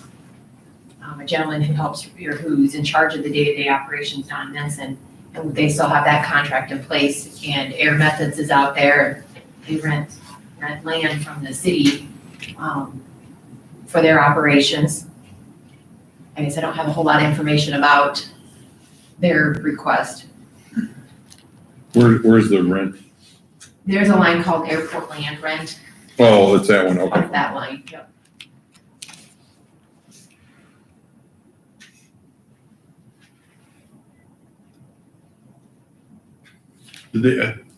gentleman who helps, or who's in charge of the day-to-day operations, Don Benson, and they still have that contract in place, and Air Methods is out there. They rent land from the city for their operations. I guess I don't have a whole lot of information about their request. Where's the rent? There's a line called airport land rent, Oh, it's that one, okay. off that line, yep.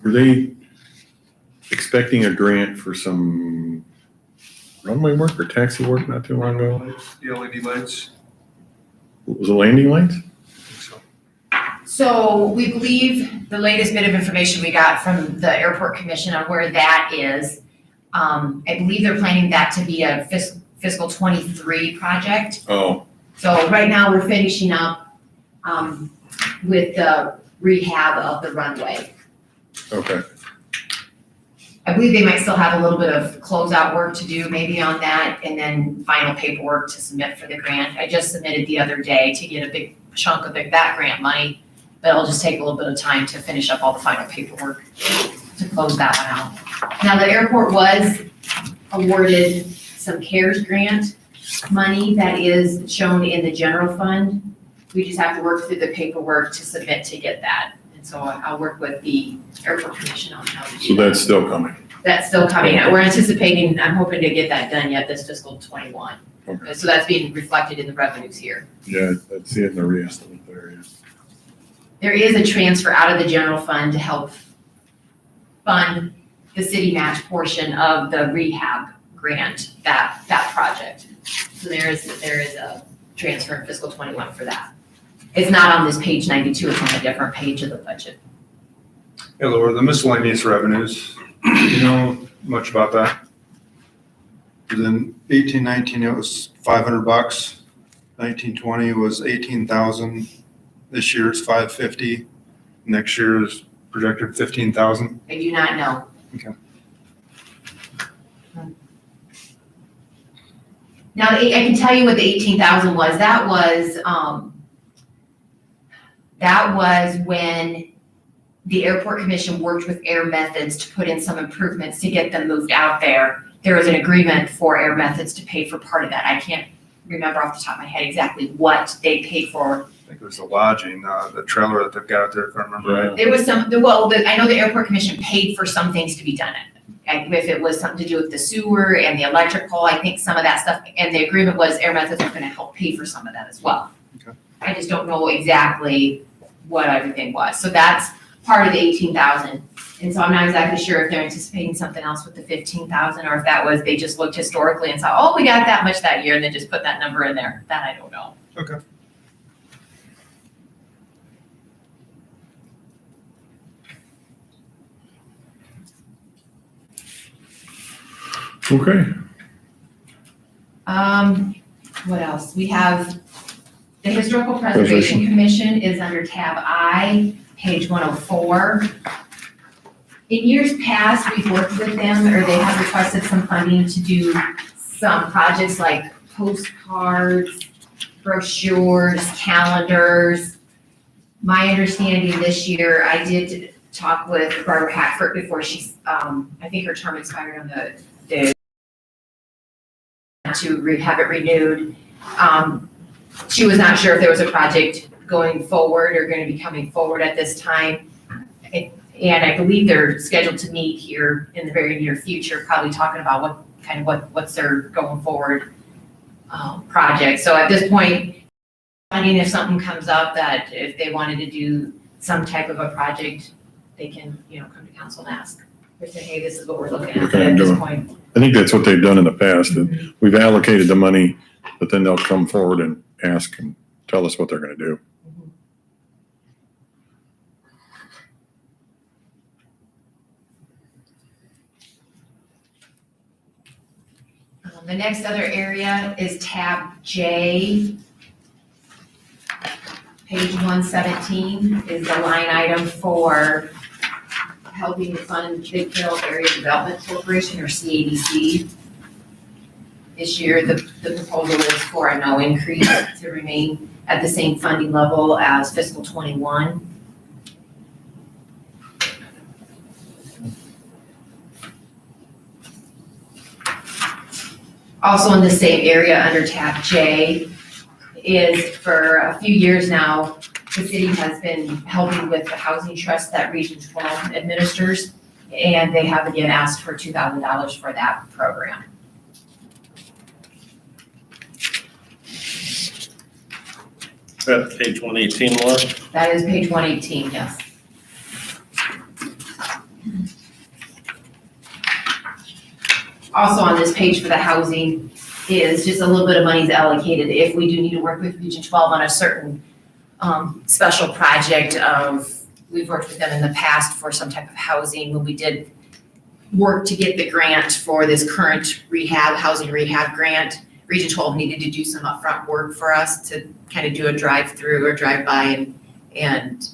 Were they expecting a grant for some runway work or taxi work not too long ago? The LED lights. Was it landing lights? So we believe the latest bit of information we got from the airport commission on where that is, I believe they're planning that to be a fiscal 23 project. Oh, So right now, we're finishing up with the rehab of the runway. okay. I believe they might still have a little bit of closeout work to do maybe on that, and then final paperwork to submit for the grant. I just submitted the other day to get a big chunk of that grant money, but it'll just take a little bit of time to finish up all the final paperwork to close that one out. Now, the airport was awarded some CARES grant money that is shown in the general fund. We just have to work through the paperwork to submit to get that. And so I'll work with the airport commission on how to do So that. that's still coming. That's still coming. We're anticipating, I'm hoping to get that done yet this fiscal 21. Okay. So that's being reflected in the revenues here. Yeah, I see it in the re-estimate there, yeah. There is a transfer out of the general fund to help fund the city match portion of the rehab grant, that project. So there is a transfer in fiscal 21 for that. It's not on this page 92, it's on a different page of the budget. Hey Laura, the miscellaneous revenues, you know much about that? 'Cause in 1819, it was $500. 1920 was 18,000. This year is 550. Next year is projected 15,000. I do not know. Okay. Now, I can tell you what the 18,000 was. That was when the airport commission worked with Air Methods to put in some improvements to get them moved out there. There was an agreement for Air Methods to pay for part of that. I can't remember off the top of my head exactly what they paid for. I think it was the lodging, the trailer that they've got out there, if I remember right. There was I know the airport commission paid for some things to be done. And if it was something to do with the sewer and the electrical, I think some of that stuff, and the agreement was Air Methods was gonna help pay for some of that as well. Okay. I just don't know exactly what everything was. So that's part of the 18,000. And so I'm not exactly sure if they're anticipating something else with the 15,000, or if that was, they just looked historically and saw, oh, we got that much that year, and then just put that number in there. That I don't know. Okay. Okay. What else? We have the Historical Preservation Commission is under tab I, page 104. In years past, we've worked with them, or they have requested some funding to do some projects like postcards, brochures, calendars. My understanding this year, I did talk with Barbara Hackford before she's, I think her term expired on the to have it renewed. She was not sure if there was a project going forward or going to be coming forward at this time. And I believe they're scheduled to meet here in the very near future, probably talking about what's their going forward project. So at this point, I mean, if something comes up that if they wanted to do some type of a project, they can, come to council and ask. Or say, hey, this is what we're looking at. But at this point, I think that's what they've done in the past. That we've allocated the money, but then they'll come forward and ask and tell us what they're gonna do. the next other area is tab J. Page 117 is the line item for helping to fund the Carroll Area Development Corporation, or CADC. This year, the proposal is for a no increase to remain at the same funding level as fiscal '21. Also in the same area under tab J is, for a few years now, the city has been helping with the housing trust that Region 12 administers, and they have again asked for $2,000 for that program. At page 118, Laura? That is page 118, yes. Also on this page for the housing is just a little bit of money is allocated if we do need to work with Region 12 on a certain special project of, we've worked with them in the past for some type of housing when we did work to get the grant for this current housing rehab grant. Region 12 needed to do some upfront work for us to kind of do a drive-through or drive-by and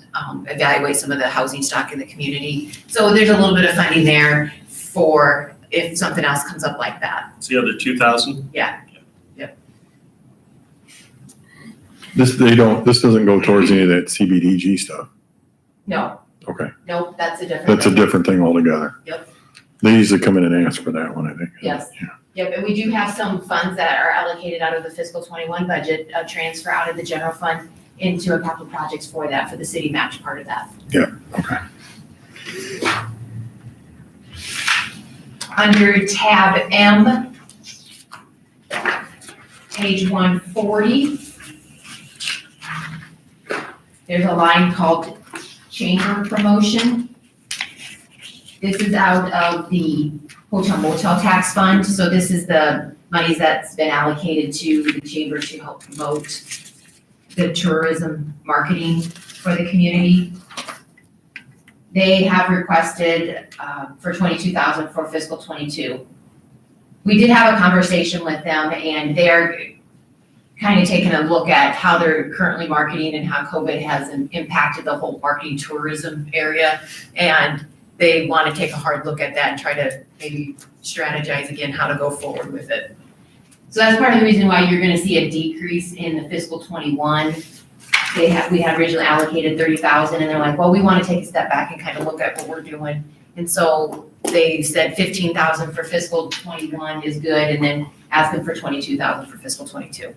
evaluate some of the housing stock in the community. So there's a little bit of funding there for if something else comes up like that. It's the other 2,000? Yeah. This doesn't go towards any of that CBDG stuff. No, Okay, nope, that's a different that's a thing. different thing altogether. Yep. They usually come in and ask for that one, I think. Yes. Yeah. Yep, and we do have some funds that are allocated out of the fiscal '21 budget, a transfer out of the general fund into a capital projects for that, for the city match part of that. Okay. Under tab M, page 140, there's a line called chamber promotion. This is out of the hotel motel tax fund, so this is the monies that's been allocated to the chamber to help promote the tourism marketing for the community. They have requested for $22,000 for fiscal '22. We did have a conversation with them, and they're kind of taking a look at how they're currently marketing and how COVID has impacted the whole marketing tourism area. And they want to take a hard look at that and try to maybe strategize again how to go forward with it. So that's part of the reason why you're going to see a decrease in the fiscal '21. We had originally allocated 30,000, and they're like, well, we want to take a step back and kind of look at what we're doing. And so they said 15,000 for fiscal '21 is good, and then asking for 22,000 for fiscal '22.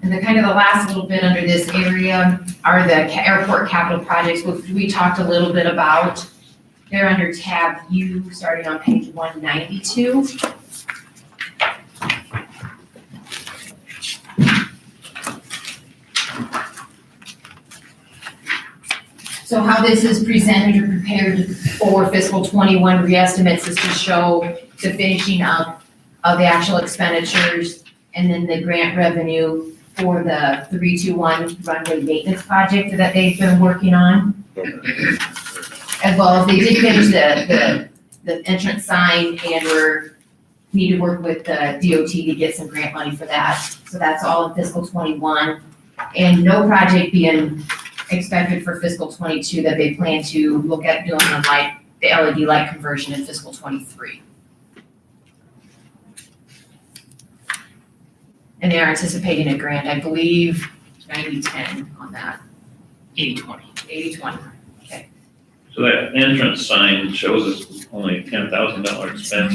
And the kind of the last little bit under this area are the airport capital projects, which we talked a little bit about. They're under tab U, starting on page 192. So how this is presented or prepared for fiscal '21 reestimates is to show the finishing up of the actual expenditures and then the grant revenue for the 321 runway maintenance project that they've been working on. As well as they did finish the entrance sign, and need to work with the DOT to get some grant money for that. So that's all in fiscal '21, and no project being expected for fiscal '22 that they plan to look at doing the LED light conversion in fiscal '23. And they are anticipating a grant, I believe, 90-10 on that, 80/20. 80-20. So that entrance sign shows us only $10,000 expense.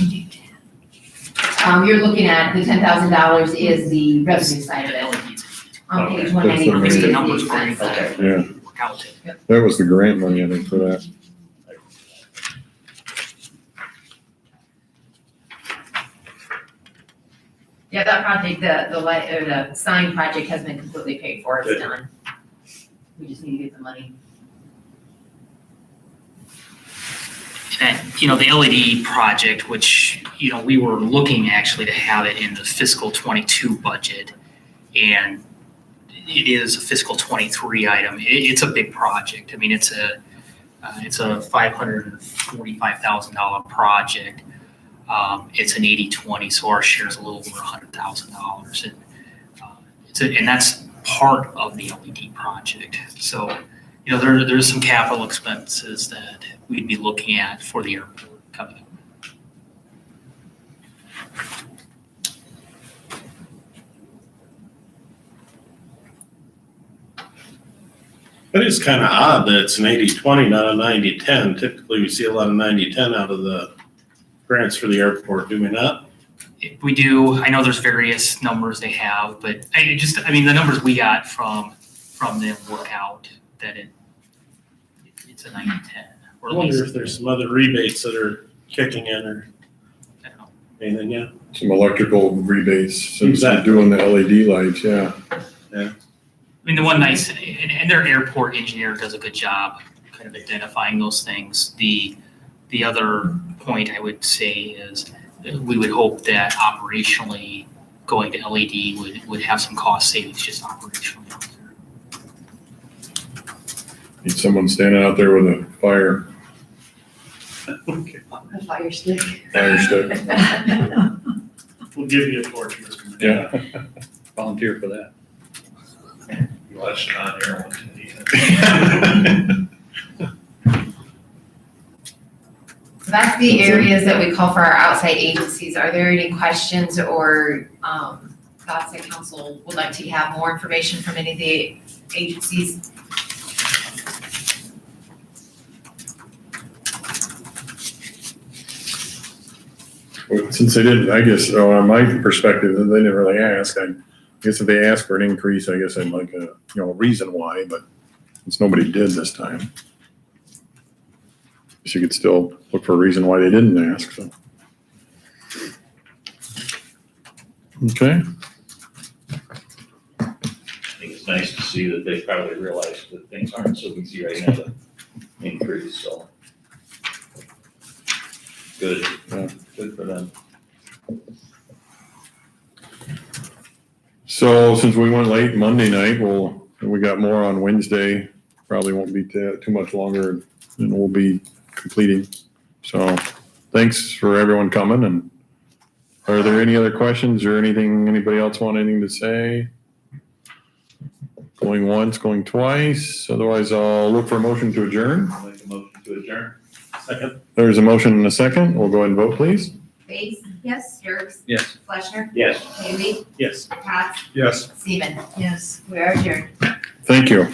You're looking at, the $10,000 is the revenue side of it. On page Okay. 193 is The the numbers expense side. Yeah, Work out. that was the grant money, I think, for that. Yeah, that project, the sign project has been completely paid for, it's Good. done. We just need to get the money. And, the LED project, which, we were looking actually to have it in the fiscal '22 budget. And it is a fiscal '23 item. It's a big project. I mean, it's a $545,000 project. It's an 80/20, so our share is a little over $100,000. And that's part of the LED project. So, there's some capital expenses that we'd be looking at for the airport coming up. It is kind of odd that it's an 80/20, not a 90/10. Typically, we see a lot of 90/10 out of the grants for the airport, do we not? We do. I know there's various numbers they have, but the numbers we got from them work out that it's a 90/10. Or I at wonder least, if there's some other rebates that are kicking in or I don't know. anything, yeah. Some electrical rebates since they're Exactly. doing the LED lights, yeah. The one nice, and their airport engineer does a good job kind of identifying those things. The other point I would say is we would hope that operationally going to LED would have some cost savings just operationally out there. Need someone standing out there with a fire Okay. A fire stick. stick. We'll give you a torch, Mr. Mayor. Yeah. Volunteer for that. You watched it on there one That's the areas that we call for our outside agencies. Are there any questions or thoughts that council would like to have more information from any of the agencies? Well, since they didn't, I guess, on my perspective, they didn't really ask. I guess if they ask for an increase, I guess I'd like a reason why, but since nobody did this time. Guess you could still look for a reason why they didn't ask, so. Okay, I think it's nice to see that they probably realize that things aren't so easy right now to increase, so. Good, good for them. so since we went late Monday night, we got more on Wednesday. Probably won't be too much longer and we'll be completing. So thanks for everyone coming, and are there any other questions or anything, anybody else want anything to say? Going once, going twice, otherwise I'll look for a motion to adjourn. I'll make a motion to adjourn. Second. There's a motion and a second, we'll go ahead and vote, please. Bates? Yes. Jerks? Yes. Fleshner? Yes. Haley? Yes. Cox? Yes. Seaman? Yes. We are adjourned. Thank you.